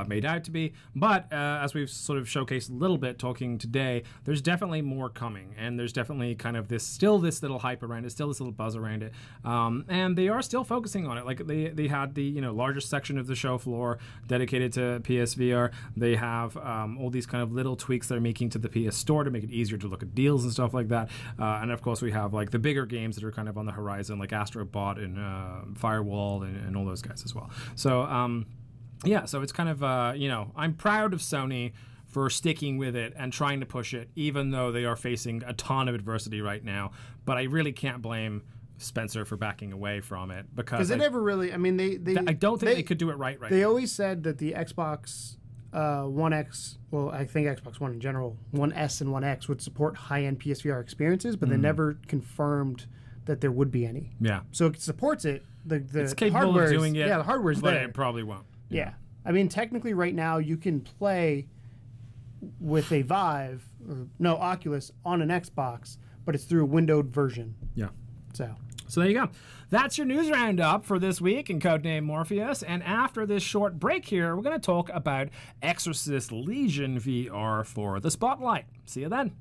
made out to be. But as we've sort of showcased a little bit talking today, there's definitely more coming. And there's definitely kind of this little hype around it, still this little buzz around it. And they are still focusing on it. Like they had the, largest section of the show floor dedicated to PSVR. They have all these kind of little tweaks they're making to the PS Store to make it easier to look at deals and stuff like that. And of course we have like the bigger games that are kind of on the horizon, like Astro Bot and Firewall and all those guys as well. So yeah, so it's kind of I'm proud of Sony for sticking with it and trying to push it, even though they are facing a ton of adversity right now. But I really can't blame Spencer for backing away from it, because they never really. I mean, I don't think they could do it right. They always said that the Xbox One X, well, I think Xbox One in general, One S and One X would support high-end PSVR experiences, but they never confirmed that there would be any. Yeah. So it supports it. It's capable of doing it. Yeah, the hardware's but there. It probably won't. Yeah. I mean, technically, right now you can play with a Vive, or Oculus on an Xbox, but it's through a windowed version. Yeah. So there you go. That's your news roundup for this week in Codename Morpheus. And after this short break here, we're going to talk about Exorcist Legion VR for the Spotlight. See you then.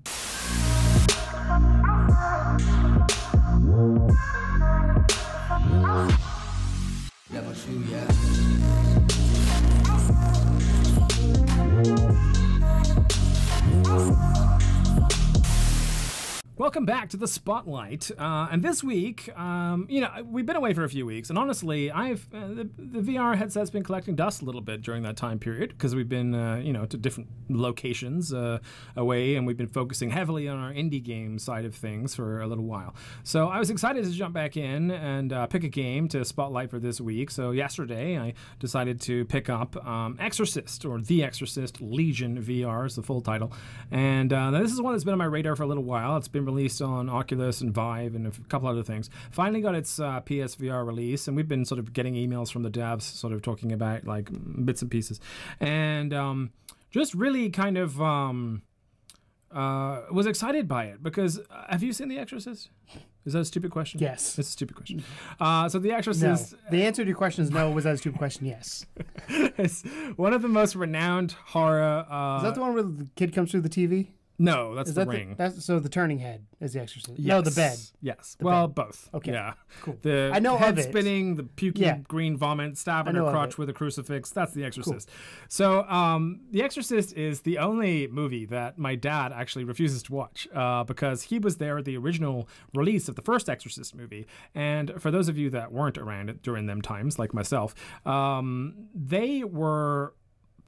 welcome back to the Spotlight. And this week, we've been away for a few weeks, and honestly, the VR headset's been collecting dust a little bit during that time period because we've been, to different locations away, and we've been focusing heavily on our indie game side of things for a little while. So I was excited to jump back in and pick a game to spotlight for this week. So yesterday, I decided to pick up Exorcist, or The Exorcist Legion VR is the full title, and this is one that's been on my radar for a little while. It's been released on Oculus and Vive and a couple other things. Finally got its PSVR release, and we've been sort of getting emails from the devs sort of talking about like bits and pieces. And just really kind of was excited by it because have you seen The Exorcist? Is that a stupid question? Yes. It's a stupid question. So The Exorcist... No. The answer to your question is no. Was that a stupid question? Yes. It's one of the most renowned horror... is that the one where the kid comes through the TV? No, that's The Ring. So the turning head is The Exorcist. Yes. No, the bed. Yes. The bed. Both. Okay. Yeah. Cool. The I know head of it. spinning, the puking green vomit, stabbing her crotch with a crucifix. That's The Exorcist. Cool. So The Exorcist is the only movie that my dad actually refuses to watch because he was there at the original release of the first Exorcist movie. And for those of you that weren't around during them times, like myself, they were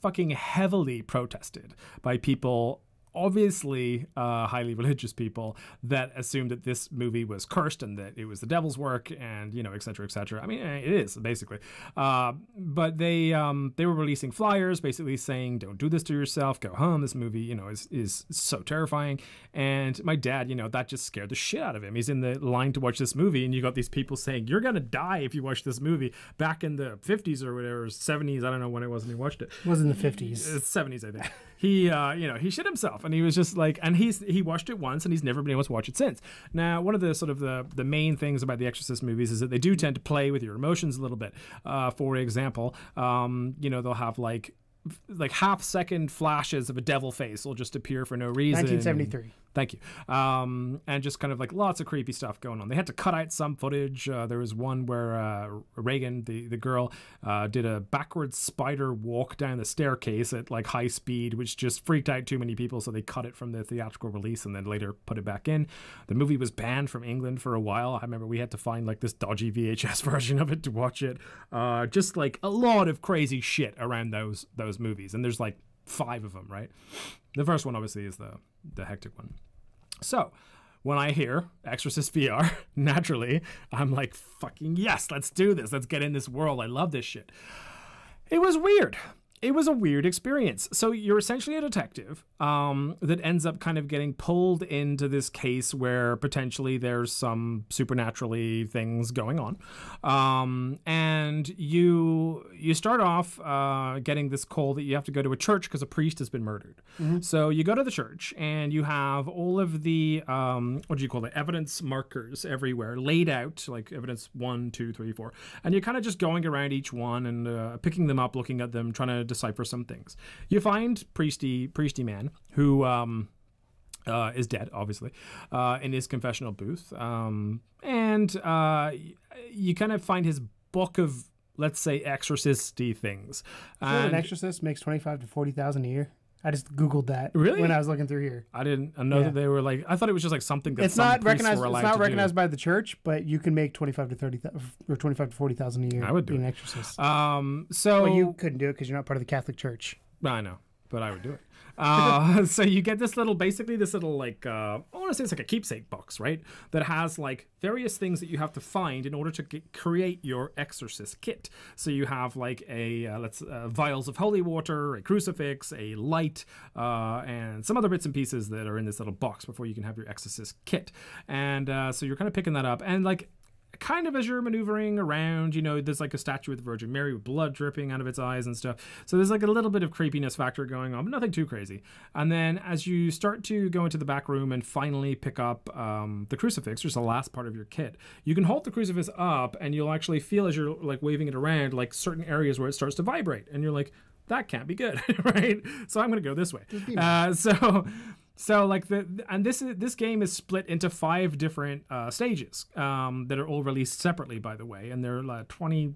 fucking heavily protested by people, obviously highly religious people, that assumed that this movie was cursed and that it was the devil's work and, et cetera, et cetera. I mean, it is, basically. But they were releasing flyers basically saying, don't do this to yourself, go home. This movie, is so terrifying. And my dad, that just scared the shit out of him. He's in the line to watch this movie, and you got these people saying, you're going to die if you watch this movie. Back in the 50s or whatever, 70s, I don't know when it was when he watched it. It was in the 50s. It's 70s, I think. He shit himself. And he was just like, and he watched it once, and he's never been able to watch it since. Now, one of the sort of the main things about the Exorcist movies is that they do tend to play with your emotions a little bit. For example, they'll have like half-second flashes of a devil face will just appear for no reason. 1973. Thank you. And just kind of like lots of creepy stuff going on. They had to cut out some footage. There was one where Reagan, the girl, did a backwards spider walk down the staircase at like high speed, which just freaked out too many people. So they cut it from the theatrical release and then later put it back in. The movie was banned from England for a while. I remember we had to find like this dodgy VHS version of it to watch it. Just like a lot of crazy shit around those movies. And there's like 5 of them, right? The first one obviously is the hectic one. So when I hear Exorcist VR, naturally I'm like, fucking yes, let's do this. Let's get in this world. I love this shit. It was weird. It was a weird experience. So you're essentially a detective that ends up kind of getting pulled into this case where potentially there's some supernaturally things going on. And you start off getting this call that you have to go to a church because a priest has been murdered. Mm-hmm. So you go to the church and you have all of the, evidence markers everywhere laid out, like evidence 1, 2, 3, 4. And you're kind of just going around each one and picking them up, looking at them, trying to decipher some things. You find priesty man who is dead, obviously, in his confessional booth, and you kind of find his book of, let's say, exorcisty things. An exorcist makes 25 to 40,000 a year. I just Googled that when I was looking through here. I didn't know that they were like. I thought it was just like something that it's some not priests recognized. were allowed It's not to recognized do. by the church, but you can make 25 to 40,000 a year. I would do being it. an exorcist. So you couldn't do it because you're not part of the Catholic Church. I know, but I would do it. So you get this little like I want to say it's like a keepsake box, right? That has like various things that you have to find in order to create your exorcist kit. So you have like vials of holy water, a crucifix, a light, and some other bits and pieces that are in this little box before you can have your exorcist kit. And so you're kind of picking that up, and like, kind of as you're maneuvering around, there's like a statue of the Virgin Mary with blood dripping out of its eyes and stuff. So there's like a little bit of creepiness factor going on, but nothing too crazy. And then as you start to go into the back room and finally pick up the crucifix, which is the last part of your kit, you can hold the crucifix up and you'll actually feel as you're like waving it around, like certain areas where it starts to vibrate. And you're like, that can't be good, right? So I'm going to go this way. So like this game is split into 5 different stages that are all released separately, by the way, and they're 20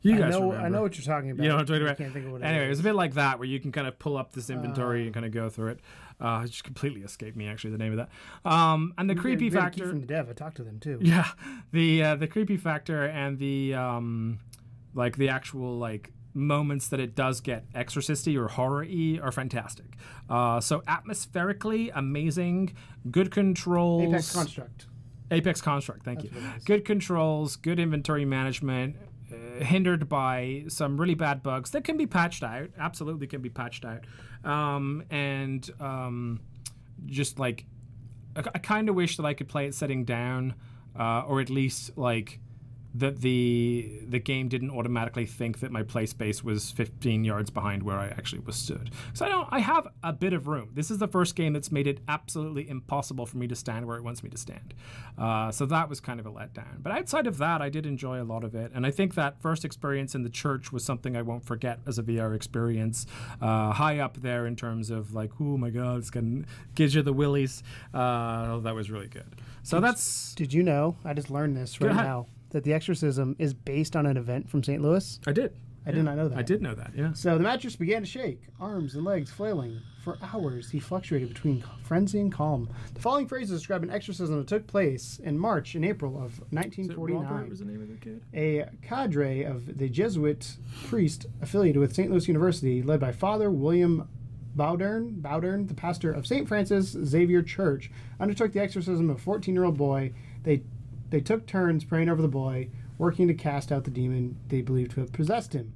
You guys remember. I know what you're talking about. You know what I'm talking about? I can't think of what Anyway, it it was a bit like that, where you can kind of pull up this inventory and kind of go through it. It just completely escaped me, actually, the name of that. And the creepy factor from the dev. I talked to them too. Yeah, the creepy factor and the like the actual like moments that it does get exorcisty or horror-y are fantastic. So atmospherically amazing, good controls. Apex Construct, thank you. Good controls, good inventory management, hindered by some really bad bugs that can be patched out, absolutely can be patched out. Just like, I kind of wish that I could play it sitting down, or at least like that the game didn't automatically think that my play space was 15 yards behind where I actually was stood. So I have a bit of room. This is the first game that's made it absolutely impossible for me to stand where it wants me to stand. So that was kind of a letdown. But outside of that, I did enjoy a lot of it. And I think that first experience in the church was something I won't forget as a VR experience. High up there in terms of like, oh my God, it's going to gives you the willies. That was really good. So Did you know, I just learned this right now, that the exorcism is based on an event from St. Louis? I did. I did not know that. I did know that, yeah. So the mattress began to shake, arms and legs flailing. For hours, he fluctuated between frenzy and calm. The following phrases describe an exorcism that took place in March and April of 1949. Robert was the name of the kid? A cadre of the Jesuit priest affiliated with St. Louis University, led by Father William Bowdern, the pastor of St. Francis Xavier Church, undertook the exorcism of a 14-year-old boy. They took turns praying over the boy, working to cast out the demon they believed to have possessed him.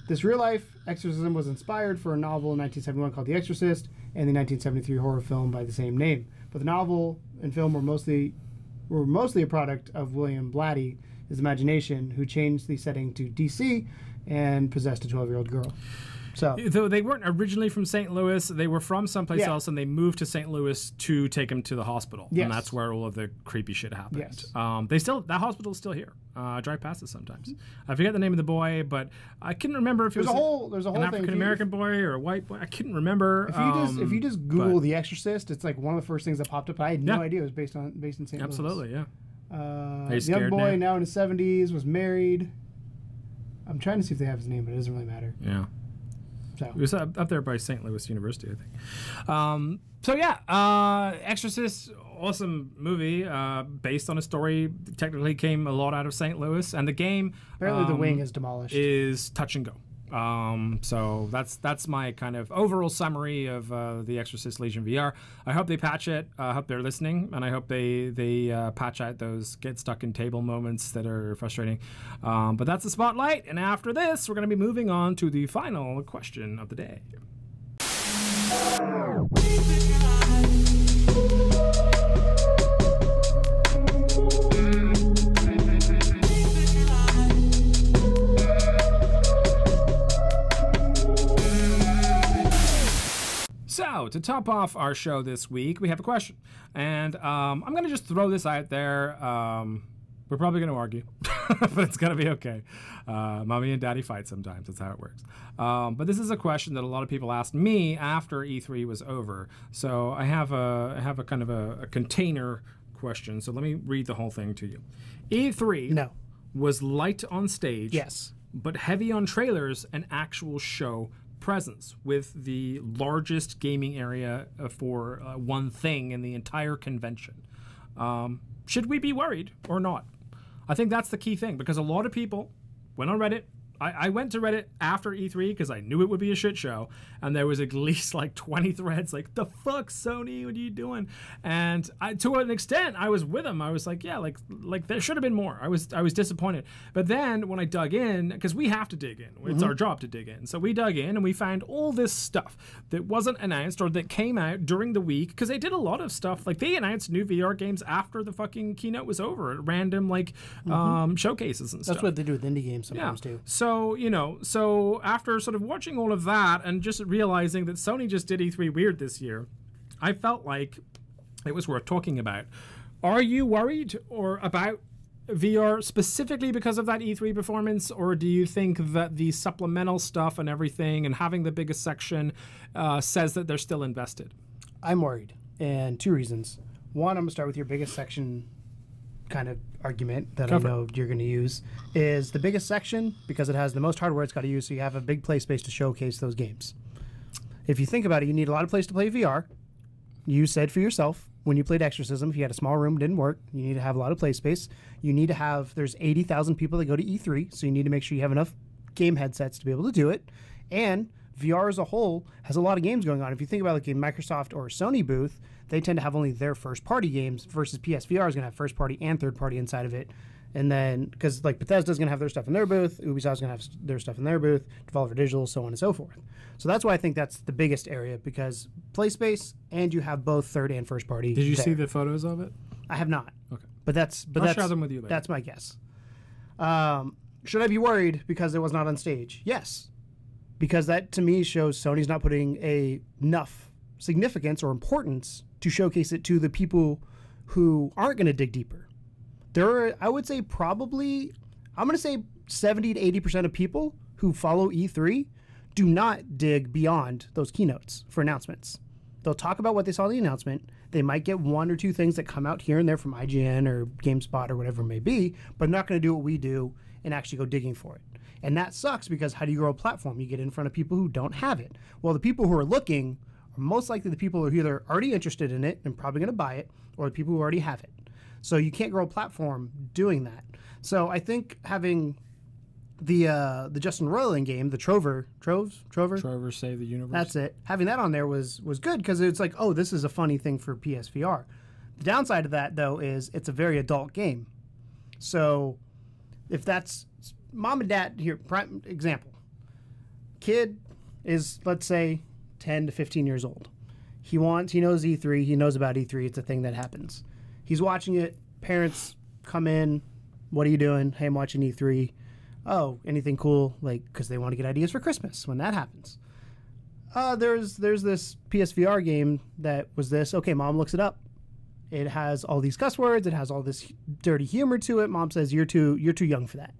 This real-life exorcism was inspired for a novel in 1971 called The Exorcist and the 1973 horror film by the same name. But the novel and film were mostly a product of William Blatty, his imagination, who changed the setting to D.C. and possessed a 12-year-old girl. So, though they weren't originally from St. Louis, they were from someplace else, and they moved to St. Louis to take him to the hospital. Yes. And that's where all of the creepy shit happened. Yes. That hospital's still here. I drive past it sometimes. I forget the name of the boy, but I couldn't remember if it was an African American boy or a white boy. I couldn't remember. If you just Google The Exorcist, it's like one of the first things that popped up. I had no idea it was based in St. Louis. Absolutely, yeah. The young boy, now in his 70s, was married. I'm trying to see if they have his name, but it doesn't really matter. Yeah. So. It was up there by St. Louis University, I think. Exorcist, awesome movie, based on a story. Technically came a lot out of St. Louis, and the game apparently the wing is demolished. Is touch and go. So that's my kind of overall summary of the Exorcist Legion VR. I hope they patch it. I hope they're listening, and I hope they patch out those get stuck in table moments that are frustrating. But that's the spotlight, and after this, we're going to be moving on to the final question of the day. So, to top off our show this week, we have a question. And I'm going to just throw this out there. We're probably going to argue, but it's going to be okay. Mommy and daddy fight sometimes. That's how it works. But this is a question that a lot of people asked me after E3 was over. So I have a kind of a container question. So let me read the whole thing to you. E3 was light on stage, yes, but heavy on trailers and actual show presence, with the largest gaming area for one thing in the entire convention. Should we be worried or not? I think that's the key thing, because a lot of people went on Reddit. I went to Reddit after E3 because I knew it would be a shit show, and there was at least like 20 threads like, the fuck, Sony, what are you doing? And to an extent, I was with them. I was like, yeah, like there should have been more. I was disappointed. But then when I dug in, because we have to dig in, it's our job to dig in. So we dug in and we found all this stuff that wasn't announced or that came out during the week, because they did a lot of stuff. Like they announced new VR games after the fucking keynote was over at random like showcases and stuff. That's what they do with indie games sometimes too. So after sort of watching all of that and just realizing that Sony just did E3 weird this year, I felt like it was worth talking about. Are you worried about VR specifically because of that E3 performance, or do you think that the supplemental stuff and everything and having the biggest section says that they're still invested? I'm worried, and two reasons. One, I'm going to start with your biggest section kind of argument that I know you're going to use is the biggest section because it has the most hardware it's got to use, so you have a big play space to showcase those games. If you think about it, you need a lot of place to play VR. You said for yourself when you played Exorcism, if you had a small room, it didn't work. You need to have a lot of play space. You need to have, there's 80,000 people that go to E3, so you need to make sure you have enough game headsets to be able to do it. And VR as a whole has a lot of games going on. If you think about like a Microsoft or Sony booth, they tend to have only their first-party games versus PSVR is going to have first-party and third-party inside of it. And then, because like Bethesda's going to have their stuff in their booth, Ubisoft's going to have their stuff in their booth, Devolver Digital, so on and so forth. So that's why I think that's the biggest area, because play space and you have both third and first-party. Did you see the photos of it? I have not. Okay. But I'll share them with you later. That's my guess. Should I be worried because it was not on stage? Yes. Because that, to me, shows Sony's not putting enough significance or importance to showcase it to the people who aren't going to dig deeper. There are, I would say, probably, I'm going to say 70 to 80% of people who follow E3 do not dig beyond those keynotes for announcements. They'll talk about what they saw in the announcement. They might get one or two things that come out here and there from IGN or GameSpot or whatever it may be, but not going to do what we do and actually go digging for it. And that sucks because how do you grow a platform? You get in front of people who don't have it. Well, the people who are looking are most likely the people who are either already interested in it and probably going to buy it, or the people who already have it. So you can't grow a platform doing that. So I think having the Justin Roiland game, the Trover Save the Universe. That's it. Having that on there was good because it's like, oh, this is a funny thing for PSVR. The downside of that, though, is it's a very adult game. So if that's mom and dad here, prime example, kid is, let's say, 10 to 15 years old. He knows E3, he knows about E3, it's a thing that happens. He's watching it, parents come in, what are you doing? Hey, I'm watching E3. Oh, anything cool? Like, because they want to get ideas for Christmas when that happens. There's this PSVR game that was this. Okay, mom looks it up. It has all these cuss words. It has all this dirty humor to it. Mom says, you're too young for that.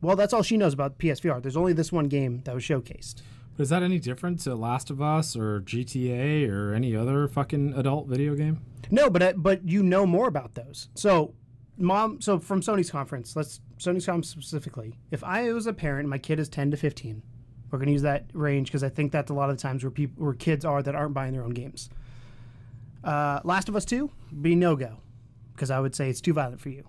Well, that's all she knows about PSVR. There's only this one game that was showcased. But is that any different to Last of Us or GTA or any other fucking adult video game? No, but you know more about those. So from Sony's conference, Sony's conference specifically, if I was a parent and my kid is 10 to 15, we're going to use that range because I think that's a lot of the times where kids are that aren't buying their own games. Last of Us 2, be no-go because I would say it's too violent for you.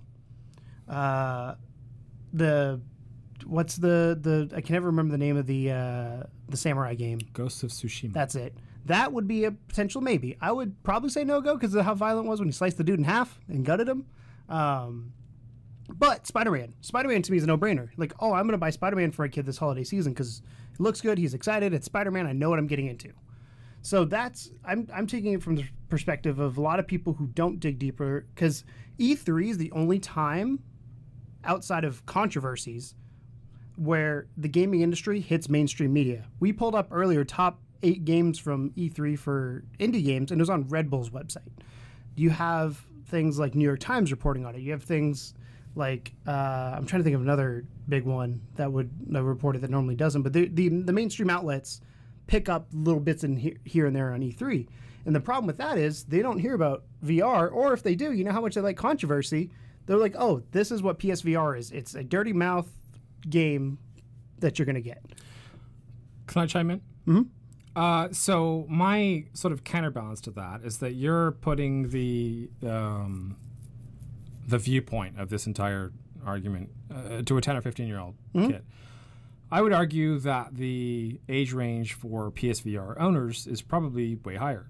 What's the I can never remember the name of the samurai game. Ghost of Tsushima. That's it. That would be a potential maybe. I would probably say no-go because of how violent it was when he sliced the dude in half and gutted him. But Spider-Man to me is a no-brainer. Like, oh, I'm going to buy Spider-Man for a kid this holiday season because it looks good, he's excited, it's Spider-Man, I know what I'm getting into. So I'm taking it from the perspective of a lot of people who don't dig deeper because E3 is the only time outside of controversies where the gaming industry hits mainstream media. We pulled up earlier top 8 games from E3 for indie games, and it was on Red Bull's website. You have things like New York Times reporting on it. You have things like, I'm trying to think of another big one that reported that normally doesn't, but the mainstream outlets pick up little bits in here and there on E3. And the problem with that is they don't hear about VR, or if they do, you know how much they like controversy. They're like, oh, this is what PSVR is. It's a dirty mouth game that you're going to get. Can I chime in? Mm-hmm. So my sort of counterbalance to that is that you're putting the viewpoint of this entire argument to a 10 or 15-year-old kid. I would argue that the age range for PSVR owners is probably way higher,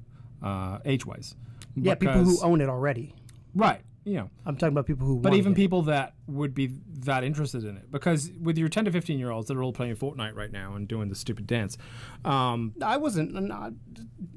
age-wise. Yeah, people who own it already. Right. You know, I'm talking about people who but even people that would be that interested in it, because with your 10 to 15 year olds that are all playing Fortnite right now and doing the stupid dance, I wasn't.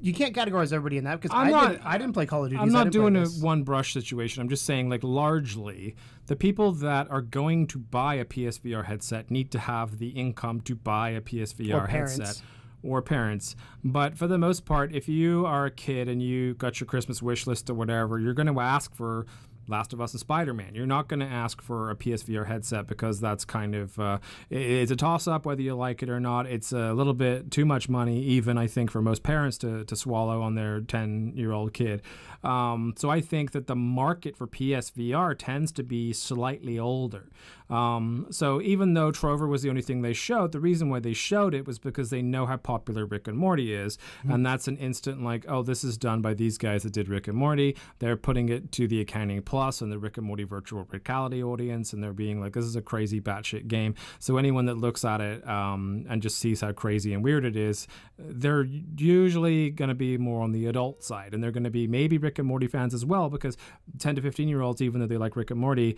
You can't categorize everybody in that because I didn't play Call of Duty. I'm not doing a one brush situation. I'm just saying, like, largely the people that are going to buy a PSVR headset need to have the income to buy a PSVR headset. Or parents. But for the most part, if you are a kid and you got your Christmas wish list or whatever, you're going to ask for Last of Us and Spider-Man. You're not going to ask for a PSVR headset because that's kind of it's a toss-up whether you like it or not. It's a little bit too much money, even I think for most parents to swallow on their 10-year-old kid. So I think that the market for PSVR tends to be slightly older. So even though Trover was the only thing they showed, the reason why they showed it was because they know how popular Rick and Morty is. And that's an instant like, oh, this is done by these guys that did Rick and Morty. They're putting it to the Accounting Plus and the Rick and Morty virtual reality audience, and they're being like, this is a crazy batshit game. So anyone that looks at it and just sees how crazy and weird it is, they're usually going to be more on the adult side, and they're going to be maybe Rick and Morty fans as well, because 10 to 15-year-olds, even though they like Rick and Morty,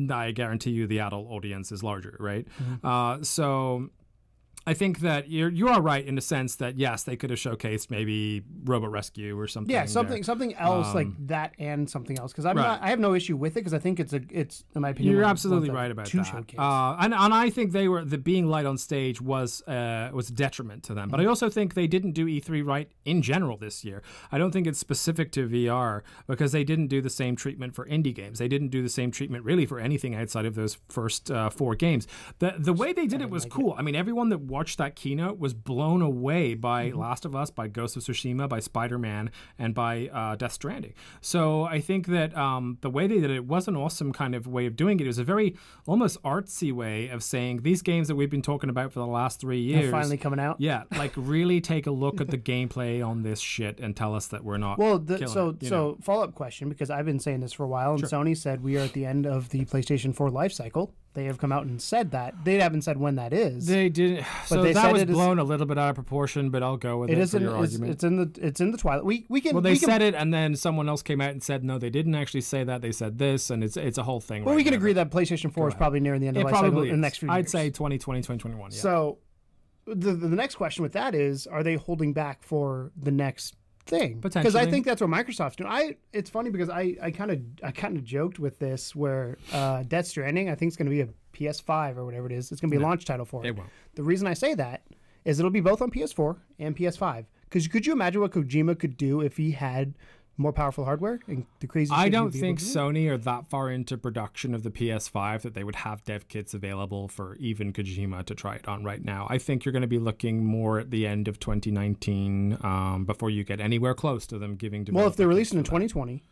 I guarantee you the adult audience is larger, right? So I think that you are right in the sense that, yes, they could have showcased maybe Robot Rescue or something. Yeah, something else like that and something else, because I have no issue with it, because I think it's in my opinion, you're absolutely right about that. And I think the being light on stage was a detriment to them. But I also think they didn't do E3 right in general this year. I don't think it's specific to VR, because they didn't do the same treatment for indie games. They didn't do the same treatment really for anything outside of those first 4 games. The way they did it was cool. I mean, everyone that watched that keynote was blown away by Last of Us, by Ghost of Tsushima, by Spider-Man, and by Death Stranding. So I think that the way they did it was an awesome kind of way of doing it. It was a very almost artsy way of saying these games that we've been talking about for the last 3 years. They're finally coming out. Yeah, like really take a look at the gameplay on this shit and tell us that we're not. Well, so follow-up question, because I've been saying this for a while, and Sony said we are at the end of the PlayStation 4 life cycle. They have come out and said that. They haven't said when that is. They didn't. So they that was blown a little bit out of proportion, but I'll go with it for your argument. It's in the twilight. We can. Well, they said it, and then someone else came out and said no, they didn't actually say that. They said this, and it's a whole thing. Well, we can agree that PlayStation 4 is probably nearing the end of life cycle in the next few years. I'd say 2020, 2021. Yeah. So the next question with that is, are they holding back for the next thing? Because I think that's what Microsoft's doing. It's funny because I kind of joked with this where Death Stranding, I think it's going to be a PS5 or whatever it is. It's going to be a launch title for it. It won't. The reason I say that is it'll be both on PS4 and PS5. Because could you imagine what Kojima could do if he had more powerful hardware and the crazy shit I don't think Sony are that far into production of the PS5 that they would have dev kits available for even Kojima to try it on right now. I think you're going to be looking more at the end of 2019 before you get anywhere close to them giving. Well, if they're releasing in 2020.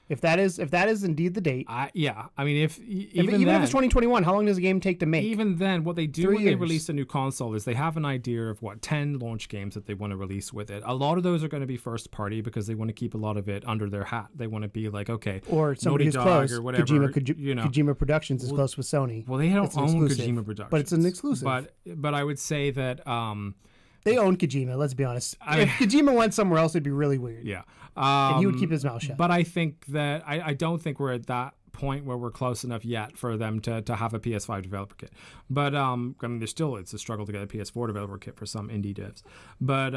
If that is indeed the date, yeah. I mean, even if it's 2021, how long does a game take to make? Even then, what they do when they release a new console is they have an idea of 10 launch games that they want to release with it. A lot of those are going to be first party because they want to keep a lot of it under their hat. They want to be like, okay, or somebody who's close, or whatever. Kojima Productions is close with Sony. Well, they don't own Kojima Productions, but it's an exclusive. But I would say that. They own Kojima, let's be honest. If Kojima went somewhere else, it'd be really weird. Yeah. And he would keep his mouth shut. But I think that I don't think we're at that point where we're close enough yet for them to have a PS5 developer kit. But I mean, it's a struggle to get a PS4 developer kit for some indie devs. But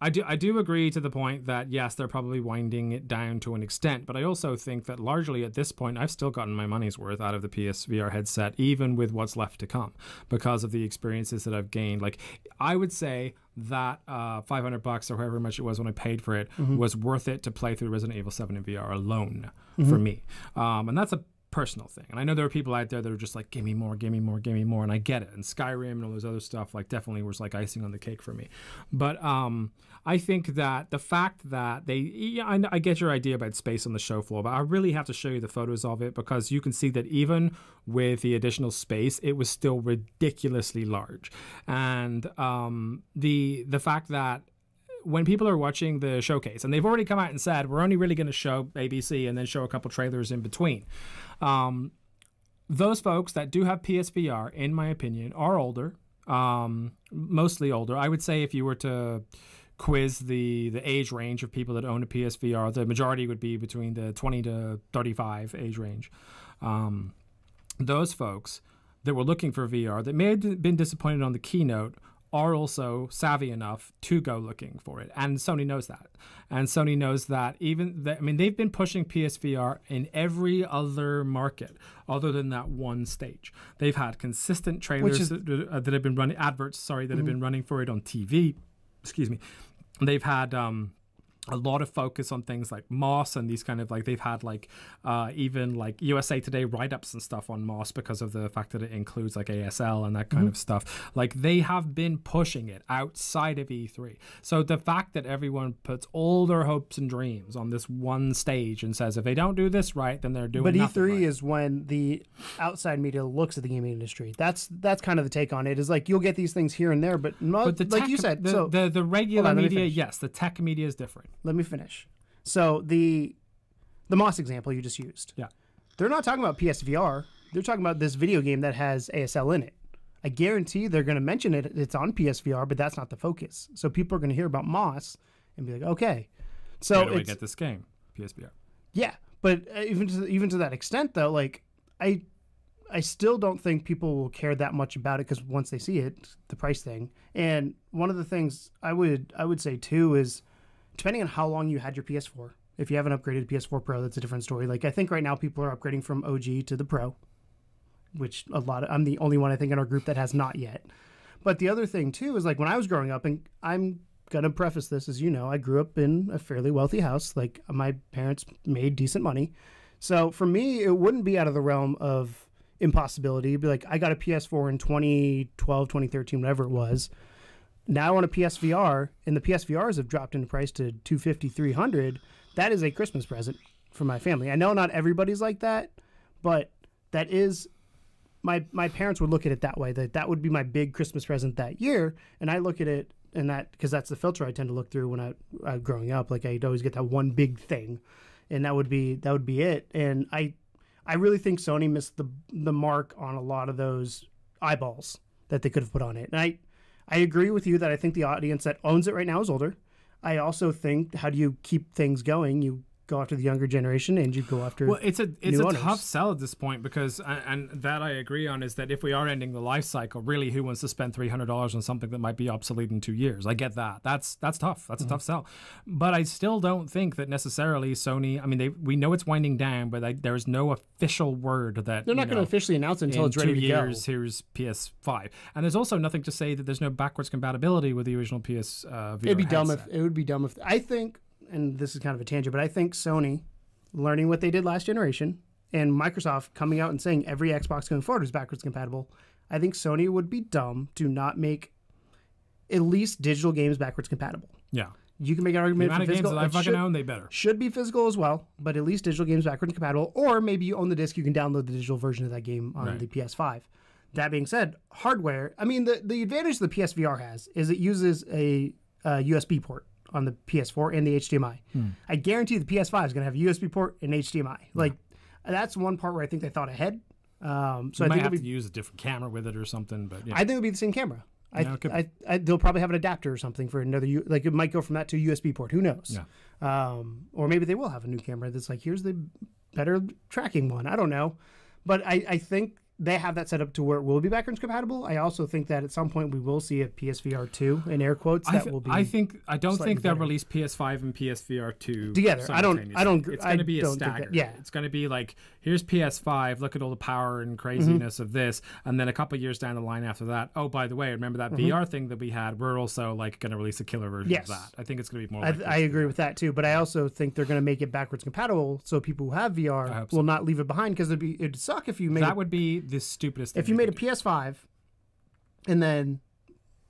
I do agree to the point that, yes, they're probably winding it down to an extent, but I also think that largely at this point, I've still gotten my money's worth out of the PSVR headset, even with what's left to come, because of the experiences that I've gained. Like, I would say that $500 or however much it was when I paid for it was worth it to play through Resident Evil 7 in VR alone for me. And that's a personal thing. And I know there are people out there that are just like, give me more, give me more, give me more. And I get it. And Skyrim and all those other stuff, like, definitely was like icing on the cake for me. But I think that the fact that I get your idea about space on the show floor, but I really have to show you the photos of it, because you can see that even with the additional space, it was still ridiculously large. And the fact that when people are watching the showcase, and they've already come out and said, we're only really going to show ABC and then show a couple trailers in between. Those folks that do have PSVR, in my opinion, are older, mostly older. I would say if you were to quiz the age range of people that own a PSVR, the majority would be between the 20 to 35 age range. Those folks that were looking for VR, that may have been disappointed on the keynote, are also savvy enough to go looking for it. And Sony knows that. And Sony knows that they've been pushing PSVR in every other market other than that one stage. They've had consistent trailers that have been running, adverts, that have been running for it on TV. Excuse me. They've had a lot of focus on things like Moss and these kind of like they've had like even like USA Today write-ups and stuff on Moss because of the fact that it includes like ASL and that kind of stuff. Like they have been pushing it outside of E3. So the fact that everyone puts all their hopes and dreams on this one stage and says if they don't do this right, then they're doing nothing E3 right. is when the outside media looks at the gaming industry. That's kind of the take on it. Is like you'll get these things here and there, but not the like tech, you said. The regular media, yes, the tech media is different. Let me finish. So the Moss example you just used. Yeah. They're not talking about PSVR. They're talking about this video game that has ASL in it. I guarantee they're going to mention it. It's on PSVR, but that's not the focus. So people are going to hear about Moss and be like, okay. So where do we get this game? PSVR. Yeah, but even to that extent, though, like I still don't think people will care that much about it because once they see it, the price thing. And one of the things I would say too is, depending on how long you had your PS4, if you haven't upgraded to PS4 Pro, that's a different story. Like I think right now people are upgrading from OG to the Pro, which I'm the only one I think in our group that has not yet. But the other thing too is like when I was growing up, and I'm gonna preface this as you know, I grew up in a fairly wealthy house. Like my parents made decent money, so for me it wouldn't be out of the realm of impossibility. It'd be like I got a PS4 in 2012, 2013, whatever it was. Now I want a PSVR, and the PSVRs have dropped in price to $250, $300. That is a Christmas present for my family. I know not everybody's like that, but that is my parents would look at it that way. That would be my big Christmas present that year, and I look at it and that because that's the filter I tend to look through when I growing up. Like I'd always get that one big thing, and that would be it. And I really think Sony missed the mark on a lot of those eyeballs that they could have put on it. And I agree with you that I think the audience that owns it right now is older. I also think, how do you keep things going? You go after the younger generation and you go after it's a owners. tough sell at this point because and that I agree on is that if we are ending the life cycle, really who wants to spend $300 on something that might be obsolete in 2 years? I get that. That's tough. That's a tough sell. But I still don't think that necessarily Sony, I mean we know it's winding down, but there's no official word that they're not going to officially announce it until it's ready to go. In 2 years, here's PS5. And there's also nothing to say that there's no backwards compatibility with the original PS VR It would be dumb if I think, and this is kind of a tangent, but I think Sony learning what they did last generation and Microsoft coming out and saying every Xbox going forward is backwards compatible, I think Sony would be dumb to not make at least digital games backwards compatible. Yeah. You can make an argument for physical. The amount of games that I fucking own, they better. Should be physical as well, but at least digital games backwards compatible. Or maybe you own the disc, you can download the digital version of that game on the PS5. That being said, hardware, I mean, the advantage the PSVR has is it uses a USB port on the PS4 and the HDMI. I guarantee the PS5 is going to have a USB port and HDMI. Like, that's one part where I think they thought ahead. So I might think have to use a different camera with it or something, but yeah. I think it'll be the same camera. They'll probably have an adapter or something for another, like it might go from that to a USB port. Who knows? Yeah. Or maybe they will have a new camera that's like, here's the better tracking one. I don't know. But I think they have that set up to where it will be backwards compatible. I also think that at some point we will see a PSVR 2 in air quotes that will be. I don't think they'll release PS5 and PSVR 2 together. I don't. It's going to be a stagger. Yeah, it's going to be like, here's PS5. Look at all the power and craziness of this, and then a couple of years down the line after that. Oh, by the way, remember that VR thing that we had? We're also like going to release a killer version of that. I think it's going to be more. I agree with that too, but I also think they're going to make it backwards compatible so people who have VR will not leave it behind because it'd suck if you made that would be the stupidest thing. If you made a PS5 and then,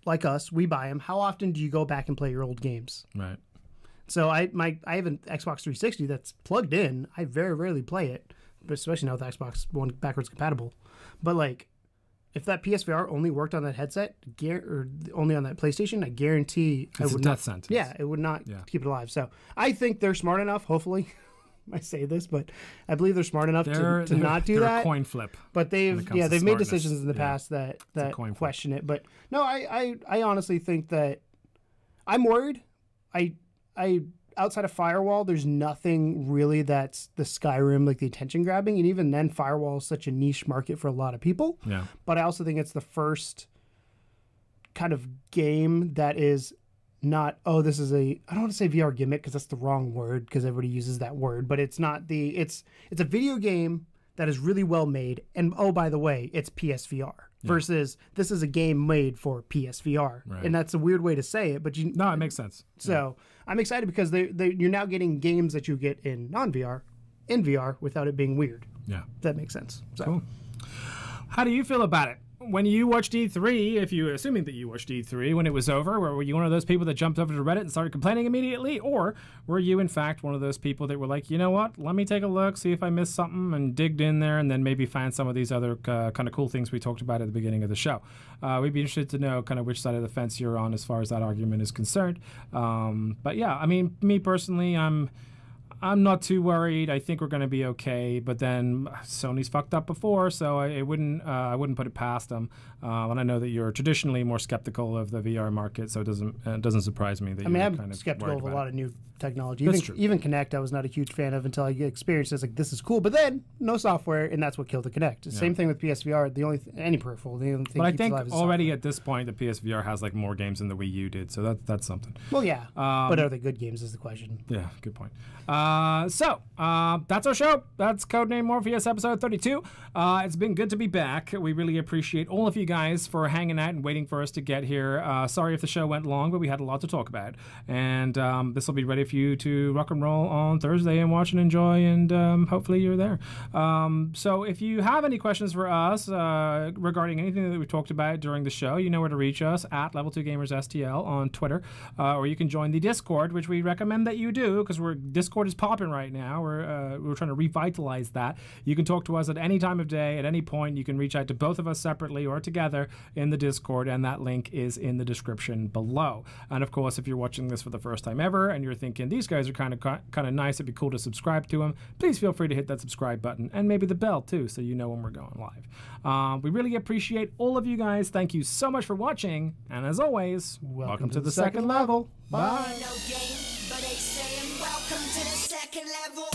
like us, we buy them, how often do you go back and play your old games? Right. So I have an Xbox 360 that's plugged in. I very rarely play it, but especially now with Xbox One backwards compatible. But like, if that PSVR only worked on that headset or only on that PlayStation, I guarantee it's a death sentence. Yeah, it would not keep it alive. So I think they're smart enough, hopefully. I say this, but I believe they're smart enough to not do that. A coin flip. But they've made decisions in the past that question it. But no, I honestly think that I'm worried. I outside of Firewall, there's nothing really that's the Skyrim, like the attention grabbing, and even then, Firewall is such a niche market for a lot of people. Yeah. But I also think it's the first kind of game that is not, this is I don't want to say VR gimmick because that's the wrong word because everybody uses that word, but it's not it's a video game that is really well made, and by the way, it's PSVR versus this is a game made for PSVR, and that's a weird way to say it, but no, it makes sense. So I'm excited because you're now getting games that you get in non-VR, in VR, without it being weird. Yeah. If that makes sense. So. Cool. How do you feel about it? When you watched E3, assuming that you watched E3 when it was over, were you one of those people that jumped over to Reddit and started complaining immediately? Or were you, in fact, one of those people that were like, you know what, let me take a look, see if I missed something, and digged in there, and then maybe find some of these other kind of cool things we talked about at the beginning of the show? We'd be interested to know kind of which side of the fence you're on as far as that argument is concerned. But yeah, I mean, me personally, I'm not too worried. I think we're going to be okay. But then Sony's fucked up before, so I wouldn't put it past them. And I know that you're traditionally more skeptical of the VR market, so it doesn't surprise me that you're I'm kind of skeptical of a lot of new technology. That's true. Even Kinect, I was not a huge fan of until I experienced it. It's like, this is cool. But then, no software, and that's what killed the Kinect. Same thing with PSVR. Any peripheral. The only thing but I keeps think alive is already software. at this point, the PSVR has like more games than the Wii U did, so that's something. Well, yeah. But are they good games is the question. Yeah, good point. So that's our show. That's Codename Morpheus, episode 32. It's been good to be back. We really appreciate all of you guys for hanging out and waiting for us to get here. Sorry if the show went long, but we had a lot to talk about. And this will be ready for you to rock and roll on Thursday and watch and enjoy, and hopefully you're there. So if you have any questions for us regarding anything that we talked about during the show, you know where to reach us, at Level2GamersSTL on Twitter, or you can join the Discord, which we recommend that you do, because Discord is popping right now. We're trying to revitalize that. You can talk to us at any time of day, at any point. You can reach out to both of us separately or together in the Discord, and that link is in the description below. And of course, if you're watching this for the first time ever and you're thinking these guys are kind of nice, it'd be cool to subscribe to them, please feel free to hit that subscribe button and maybe the bell too, so you know when we're going live. We really appreciate all of you guys. Thank you so much for watching, and as always, welcome to the second level. Bye. No game, but they saying welcome to the second level.